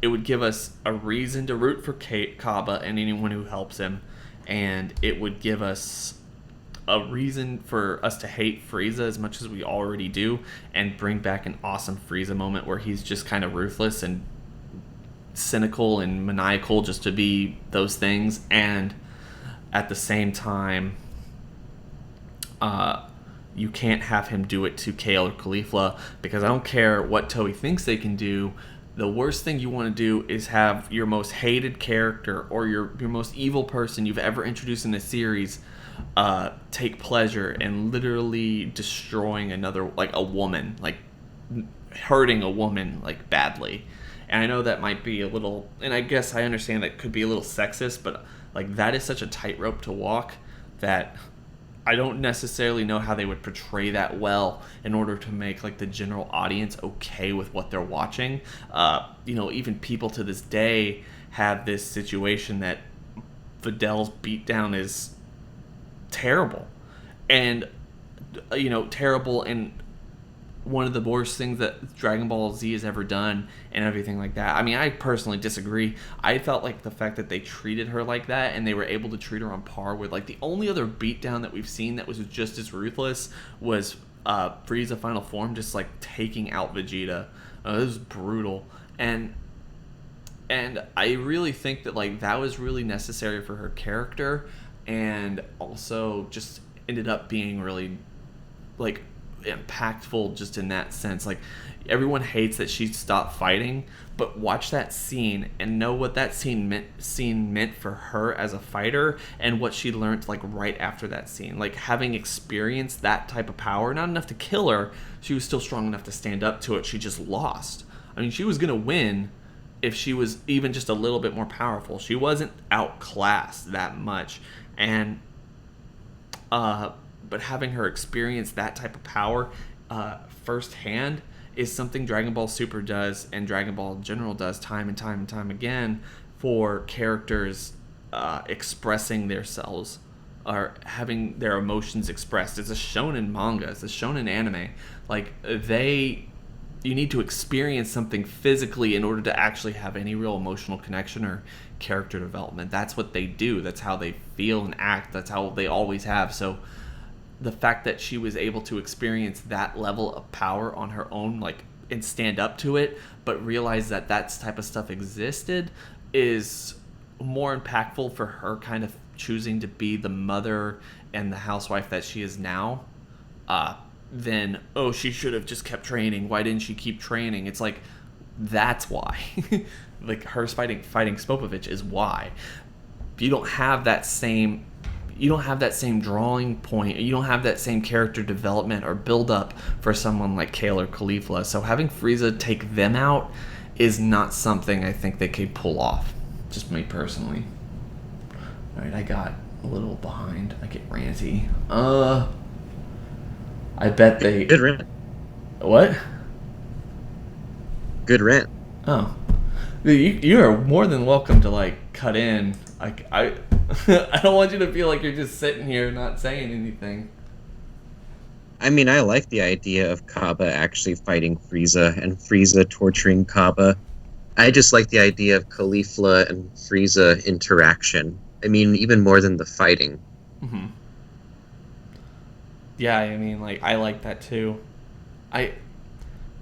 S1: it would give us a reason to root for Kaba and anyone who helps him, and it would give us a reason for us to hate Frieza as much as we already do, and bring back an awesome Frieza moment where he's just kind of ruthless and cynical and maniacal just to be those things, and at the same time you can't have him do it to Kale or Caulifla, because I don't care what Toei thinks they can do. The worst thing you want to do is have your most hated character or your most evil person you've ever introduced in a series take pleasure in literally destroying another, like a woman, like hurting a woman like badly. And I know that might be a little, and I guess I understand that could be a little sexist, but like that is such a tightrope to walk that I don't necessarily know how they would portray that well in order to make like the general audience okay with what they're watching. Even people to this day have this situation that Fidel's beatdown is terrible, and terrible, and one of the worst things that Dragon Ball Z has ever done, and everything like that. I mean, I personally disagree. I felt like the fact that they treated her like that, and they were able to treat her on par with, like, the only other beatdown that we've seen that was just as ruthless was Frieza Final Form, just like taking out Vegeta. It was brutal, and I really think that, like, that was really necessary for her character, and also just ended up being really, like, impactful just in that sense. Like, everyone hates that she stopped fighting, but watch that scene and know what that scene meant for her as a fighter, and what she learned, like, right after that scene. Like, having experienced that type of power, not enough to kill her, she was still strong enough to stand up to it. She just lost. I mean, she was gonna win if she was even just a little bit more powerful. She wasn't outclassed that much, and but having her experience that type of power firsthand is something Dragon Ball Super does, and Dragon Ball in general does time and time and time again, for characters expressing themselves or having their emotions expressed. It's a shonen manga, it's a shonen anime. Like, you need to experience something physically in order to actually have any real emotional connection or character development. That's what they do. That's how they feel and act. That's how they always have. So the fact that she was able to experience that level of power on her own, like, and stand up to it, but realize that that type of stuff existed, is more impactful for her kind of choosing to be the mother and the housewife that she is now, than, oh, she should have just kept training. Why didn't she keep training? It's like, that's why. Like, her fighting Spopovich is why. You don't have that same drawing point. You don't have that same character development or build up for someone like Kale or Caulifla. So having Frieza take them out is not something I think they could pull off. Just me personally. Alright, I got a little behind. I get ranty. I bet they...
S2: Good rant.
S1: What?
S2: Good rant.
S1: Oh. You are more than welcome to, like, cut in. I don't want you to feel like you're just sitting here not saying anything.
S2: I mean, I like the idea of Kaba actually fighting Frieza and Frieza torturing Kaba. I just like the idea of Caulifla and Frieza interaction. I mean, even more than the fighting.
S1: Mm-hmm. Yeah, I mean, like, I like that too.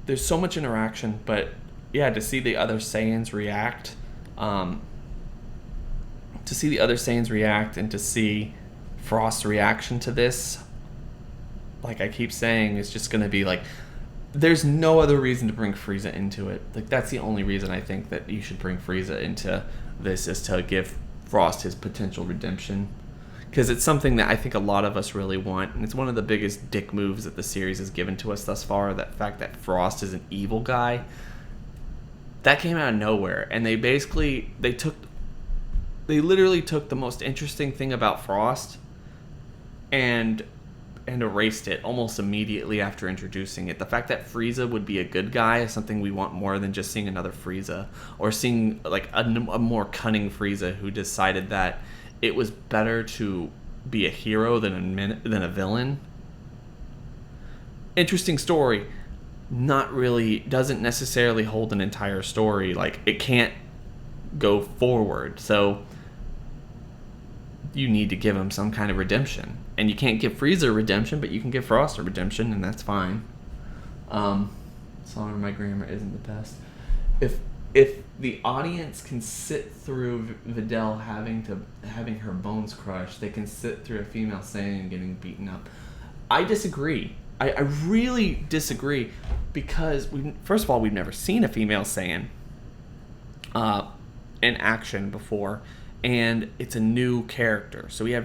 S1: There's so much interaction, but yeah, to see the other Saiyans react, and to see Frost's reaction to this, like I keep saying, it's just going to be like, there's no other reason to bring Frieza into it. Like, that's the only reason I think that you should bring Frieza into this, is to give Frost his potential redemption. Because it's something that I think a lot of us really want, and it's one of the biggest dick moves that the series has given to us thus far, that fact that Frost is an evil guy. That came out of nowhere, and they literally took the most interesting thing about Frost and erased it almost immediately after introducing it. The fact that Frieza would be a good guy is something we want more than just seeing another Frieza, or seeing, like, a more cunning Frieza who decided that it was better to be a hero than a villain. Interesting story. Not really, doesn't necessarily hold an entire story. Like, it can't go forward. So you need to give him some kind of redemption. And you can't give Frieza redemption, but you can give Frost a redemption, and that's fine. Sorry, my grammar isn't the best. If the audience can sit through Videl having her bones crushed, they can sit through a female Saiyan getting beaten up. I disagree. I really disagree, because first of all, we've never seen a female Saiyan in action before, and it's a new character. So we have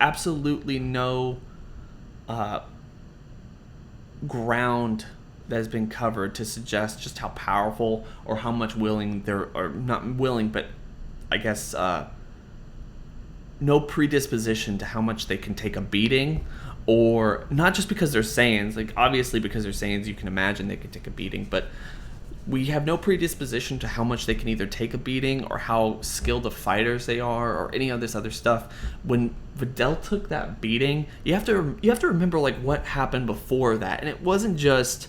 S1: absolutely no ground that has been covered to suggest just how powerful or how much willing they're, or not willing, but I guess no predisposition to how much they can take a beating, or not just because they're Saiyans. Like, obviously because they're Saiyans, you can imagine they could take a beating, but we have no predisposition to how much they can either take a beating or how skilled of fighters they are or any of this other stuff. When Videl took that beating, you have to remember like what happened before that, and it wasn't just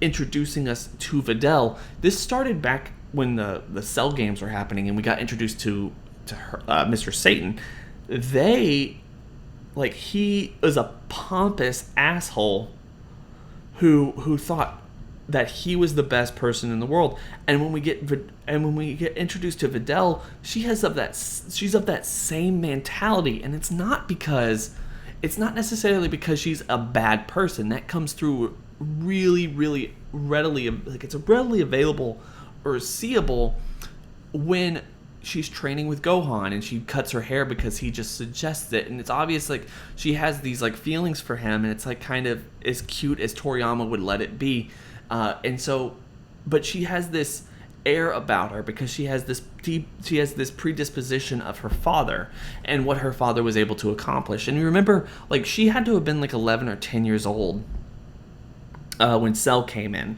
S1: introducing us to Videl. This started back when the Cell games were happening, and we got introduced to her, Mr. Satan. He was a pompous asshole who thought that he was the best person in the world. And when we get introduced to Videl, she's of that same mentality, and it's not necessarily because she's a bad person. That comes through really, really readily, like it's readily available or seeable when she's training with Gohan and she cuts her hair because he just suggests it, and it's obvious like she has these like feelings for him, and it's like kind of as cute as Toriyama would let it be, but she has this air about her because she has this predisposition of her father and what her father was able to accomplish. And you remember, like, she had to have been like 11 or 10 years old when Cell came in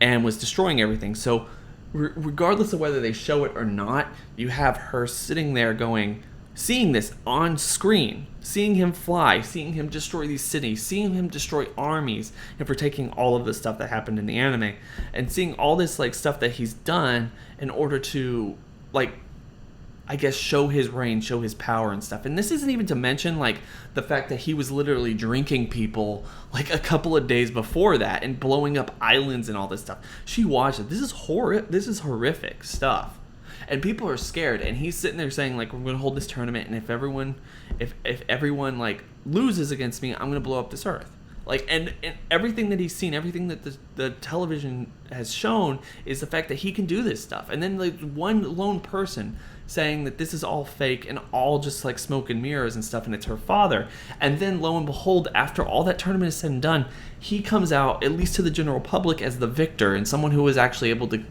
S1: and was destroying everything. So regardless of whether they show it or not, you have her sitting there seeing this on screen, seeing him fly, seeing him destroy these cities, seeing him destroy armies, and for taking all of the stuff that happened in the anime, and seeing all this like stuff that he's done in order to, like, I guess, show his reign, show his power and stuff. And this isn't even to mention like the fact that he was literally drinking people like a couple of days before that and blowing up islands and all this stuff. She watched it. This is horrific stuff. And people are scared, and he's sitting there saying like, we're going to hold this tournament, and if everyone like loses against me, I'm going to blow up this earth. Like, and everything that he's seen, everything that the television has shown is the fact that he can do this stuff. And then like one lone person saying that this is all fake and all just like smoke and mirrors and stuff, and it's her father. And then lo and behold, after all that tournament is said and done, he comes out, at least to the general public, as the victor and someone who was actually able to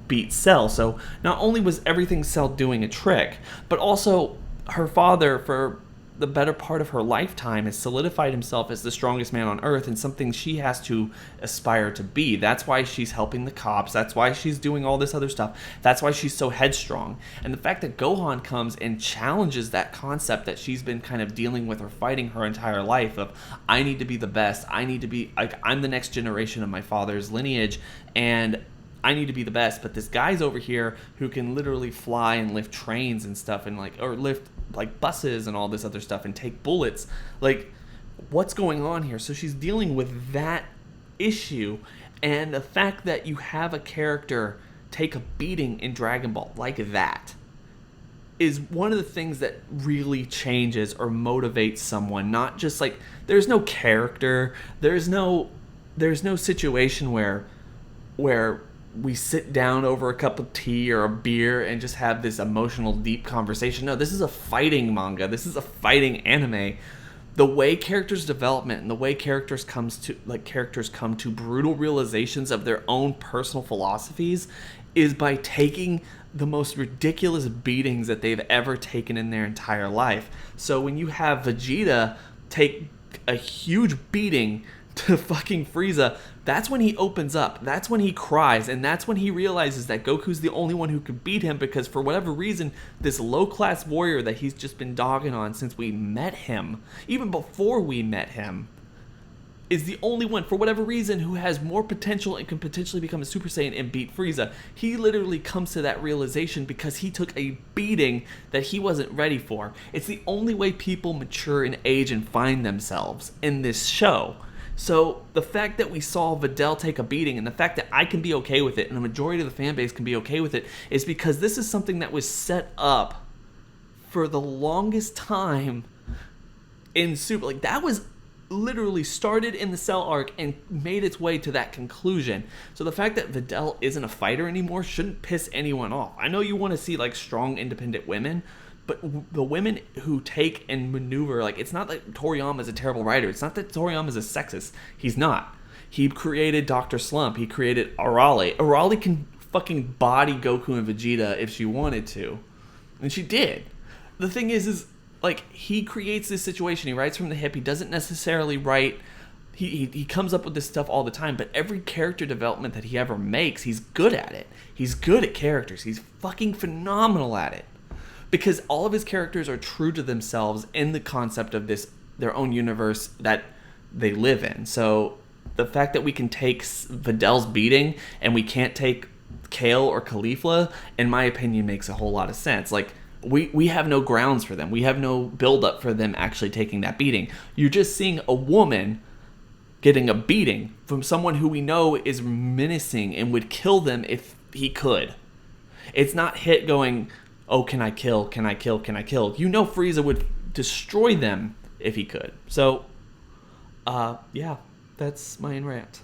S1: beat Cell. So not only was everything Cell doing a trick, but also her father, for the better part of her lifetime, has solidified himself as the strongest man on earth, and something she has to aspire to be. That's why she's helping the cops. That's why she's doing all this other stuff. That's why she's so headstrong. And the fact that Gohan comes and challenges that concept that she's been kind of dealing with or fighting her entire life of, I need to be the best. I need to be, like, I'm the next generation of my father's lineage, and I need to be the best. But this guy's over here who can literally fly and lift trains and stuff, and like, or lift like buses and all this other stuff and take bullets. Like, what's going on here? So she's dealing with that issue, and the fact that you have a character take a beating in Dragon Ball like that is one of the things that really changes or motivates someone. Not just like, there's no character, there's no situation where we sit down over a cup of tea or a beer and just have this emotional, deep conversation. No, this is a fighting manga. This is a fighting anime. The way characters development and the way characters come to brutal realizations of their own personal philosophies is by taking the most ridiculous beatings that they've ever taken in their entire life. So when you have Vegeta take a huge beating to fucking Frieza, that's when he opens up, that's when he cries, and that's when he realizes that Goku's the only one who could beat him, because for whatever reason, this low-class warrior that he's just been dogging on since we met him, even before we met him, is the only one, for whatever reason, who has more potential and can potentially become a Super Saiyan and beat Frieza. He literally comes to that realization because he took a beating that he wasn't ready for. It's the only way people mature in age and find themselves in this show. So the fact that we saw Videl take a beating, and the fact that I can be okay with it, and the majority of the fan base can be okay with it, is because this is something that was set up for the longest time in Super. Like, that was literally started in the Cell arc and made its way to that conclusion. So the fact that Videl isn't a fighter anymore shouldn't piss anyone off. I know you want to see like strong, independent women, but the women who take and maneuver, like, it's not that Toriyama's a terrible writer. It's not that Toriyama's a sexist. He's not. He created Dr. Slump. He created Arale. Arale can fucking body Goku and Vegeta if she wanted to. And she did. The thing is like, he creates this situation. He writes from the hip. He doesn't necessarily write he comes up with this stuff all the time, but every character development that he ever makes, he's good at it. He's good at characters. He's fucking phenomenal at it. Because all of his characters are true to themselves in the concept of their own universe that they live in. So the fact that we can take Videl's beating and we can't take Kale or Caulifla, in my opinion, makes a whole lot of sense. Like, we have no grounds for them. We have no build-up for them actually taking that beating. You're just seeing a woman getting a beating from someone who we know is menacing and would kill them if he could. It's not Hit going, oh, can I kill, can I kill, can I kill? You know Frieza would destroy them if he could. So, yeah, that's my rant.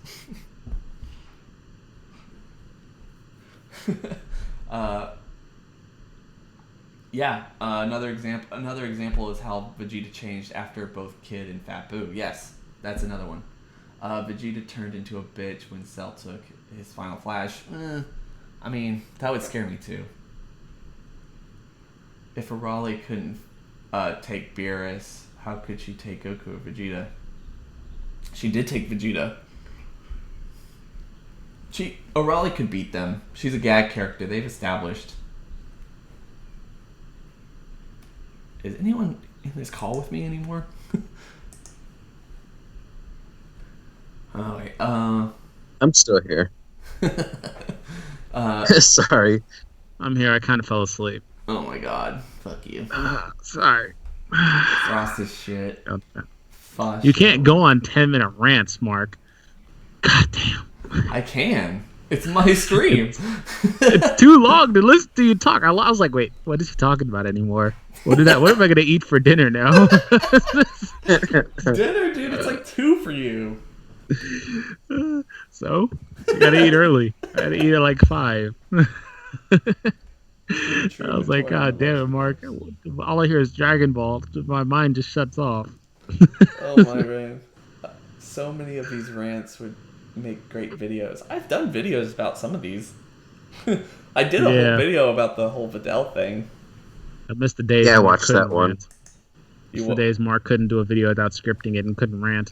S1: Another example is how Vegeta changed after both Kid and Fat Boo. Yes, that's another one. Vegeta turned into a bitch when Cell took his final flash. I mean, that would scare me too. If Arale couldn't take Beerus, how could she take Goku or Vegeta? She did take Vegeta. Arale could beat them. She's a gag character. They've established. Is anyone in this call with me anymore? Oh wait.
S2: I'm still here. Sorry.
S5: I'm here. I kind of fell asleep.
S1: Oh my god. Fuck you.
S5: Sorry.
S1: Frost is shit.
S5: Okay.
S1: Fuck.
S5: You can't go on 10-minute rants, Mark. God damn.
S1: I can. It's my stream.
S5: It's too long to listen to you talk. I was like, wait, what is he talking about anymore? What am I gonna eat for dinner now?
S1: Dinner, dude. It's like 2 for you.
S5: So you gotta eat early. I had to eat at like 5. I was like, God damn it, Mark. All I hear is Dragon Ball. My mind just shuts off.
S1: Oh my man. So many of these rants would make great videos. I've done videos about some of these. I did a whole video about the whole Videl thing.
S5: I missed the days.
S2: Yeah, I watched that one.
S5: The days Mark couldn't do a video without scripting it and couldn't rant.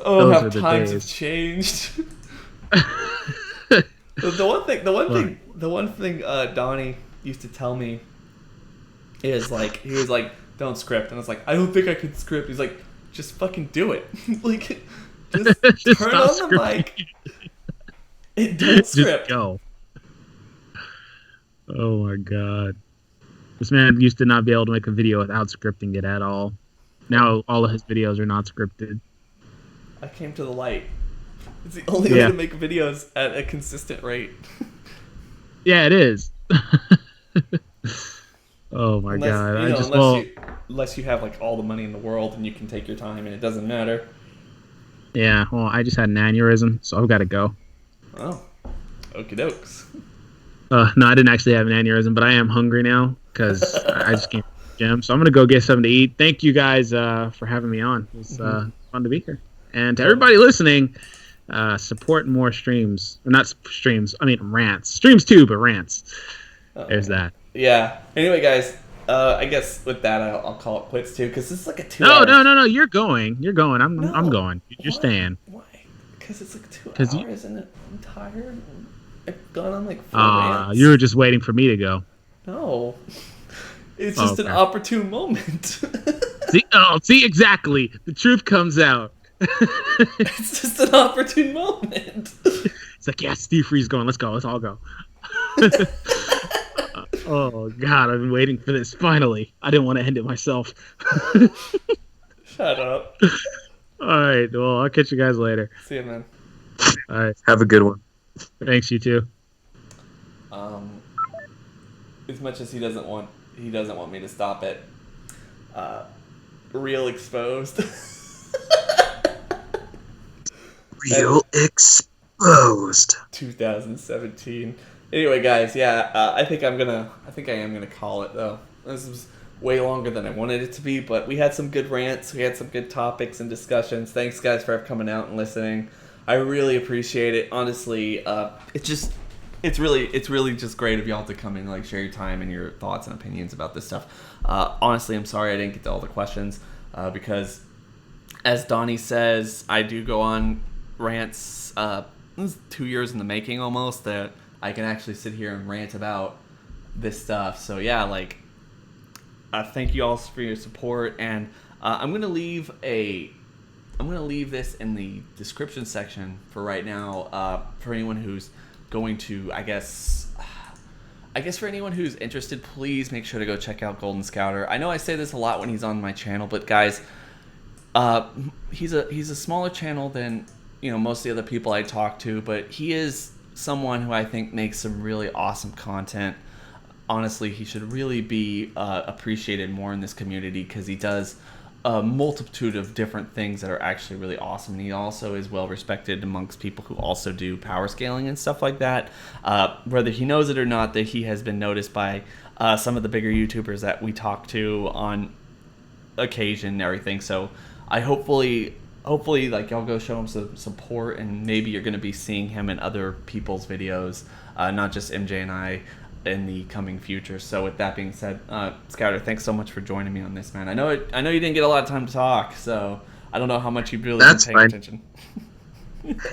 S1: Oh, how times have changed. The one thing Donnie used to tell me is like, he was like, don't script, and I was like, I don't think I could script. He's like, just fucking do it. Like, just turn on the mic and don't script.
S5: Just go. Oh my god, this man used to not be able to make a video without scripting it at all. Now all of his videos are not scripted.
S1: I came to the light. It's the only way to make videos at a consistent rate.
S5: Yeah, it is. Oh my god!
S1: Unless you have like all the money in the world and you can take your time and it doesn't matter.
S5: Yeah, well, I just had an aneurysm, so I've got to go.
S1: Oh, okie dokes.
S5: No, I didn't actually have an aneurysm, but I am hungry now because I just came from the gym. So I'm gonna go get something to eat. Thank you guys for having me on. It was fun to be here. And to everybody listening, support more streams. Or not streams, I mean rants. Streams too, but rants. There's that.
S1: Yeah. Anyway, guys, I guess with that, I'll call it quits too, because this is like a 2 hour...
S5: No. You're going. I'm going. You're staying.
S1: Why? Because it's like 2 hours and I'm tired. I've gone on like 4 rants.
S5: You were just waiting for me to go.
S1: No. It's just an opportune moment.
S5: See, exactly. The truth comes out.
S1: It's just an opportune moment.
S5: It's like, yeah, Steve Free's going. Let's go. Let's all go. Oh god, I've been waiting for this. Finally, I didn't want to end it myself.
S1: Shut up.
S5: All right, well, I'll catch you guys later.
S1: See you, man.
S5: All right,
S2: have a good one.
S5: Thanks, you too.
S1: As much as he doesn't want me to stop it. Real exposed.
S2: Real exposed.
S1: 2017. Anyway, guys, I think I am gonna call it though. This was way longer than I wanted it to be, but we had some good rants, we had some good topics and discussions. Thanks, guys, for coming out and listening. I really appreciate it. Honestly, it's really just great of y'all to come in and like share your time and your thoughts and opinions about this stuff. Honestly, I'm sorry I didn't get to all the questions because as Donnie says, I do go on rants. This is 2 years in the making almost that I can actually sit here and rant about this stuff. So yeah, like, thank you all for your support, and I'm gonna leave this in the description section for right now. For anyone who's going to, I guess for anyone who's interested, please make sure to go check out Golden Scouter. I know I say this a lot when he's on my channel, but guys, he's a smaller channel than most of the other people I talk to, but he is someone who I think makes some really awesome content. Honestly, he should really be appreciated more in this community because he does a multitude of different things that are actually really awesome. And he also is well respected amongst people who also do power scaling and stuff like that. Whether he knows it or not, that he has been noticed by some of the bigger YouTubers that we talk to on occasion and everything. So I hopefully like y'all go show him some support, and maybe you're going to be seeing him in other people's videos, not just MJ and I, in the coming future. So with that being said, Scouter, thanks so much for joining me on this, man. I know you didn't get a lot of time to talk, so I don't know how much you've really been paying attention.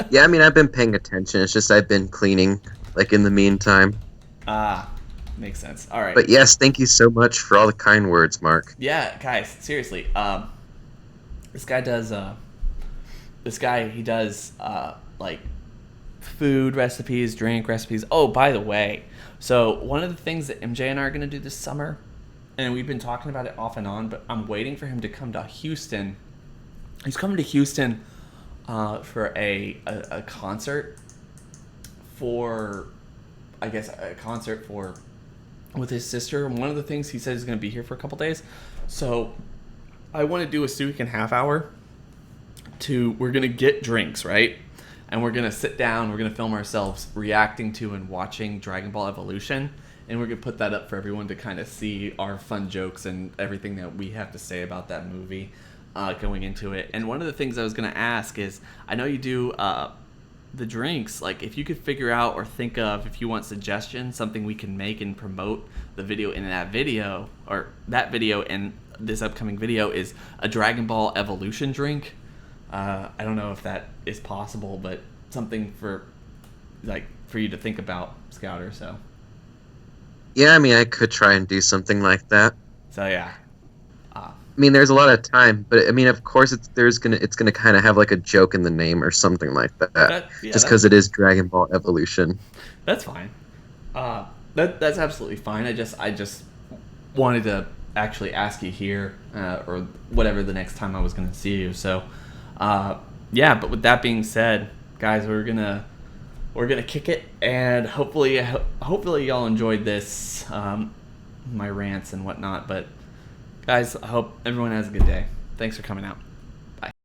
S2: Yeah, I mean, I've been paying attention. It's just I've been cleaning, like, in the meantime.
S1: Makes sense. All right.
S2: But yes, thank you so much for all the kind words, Mark.
S1: Yeah, guys, seriously. This guy does like food recipes, drink recipes. Oh, by the way, so one of the things that MJ and I are going to do this summer, and we've been talking about it off and on, but I'm waiting for him to come to Houston. He's coming to Houston for a concert for, I guess, a concert for with his sister. And one of the things he said is going to be here for a couple days. So I want to do a Suik and half hour. We're going to get drinks, right? And we're going to sit down, we're going to film ourselves reacting to and watching Dragon Ball Evolution, and we're going to put that up for everyone to kind of see our fun jokes and everything that we have to say about that movie going into it. And one of the things I was going to ask is, I know you do the drinks, like if you could figure out or think of, if you want suggestions, something we can make and promote the video in that video, or that video and this upcoming video is a Dragon Ball Evolution drink. I don't know if that is possible, but something for you to think about, Scouter. So
S2: yeah, I mean, I could try and do something like that.
S1: So yeah,
S2: I mean, there's a lot of time, but I mean, of course, it's gonna kind of have like a joke in the name or something like that. Just because it is Dragon Ball Evolution.
S1: That's fine. That's absolutely fine. I just wanted to actually ask you here or whatever the next time I was going to see you. So yeah, but with that being said, guys, we're gonna kick it, and hopefully y'all enjoyed this, my rants and whatnot. But guys, I hope everyone has a good day. Thanks for coming out.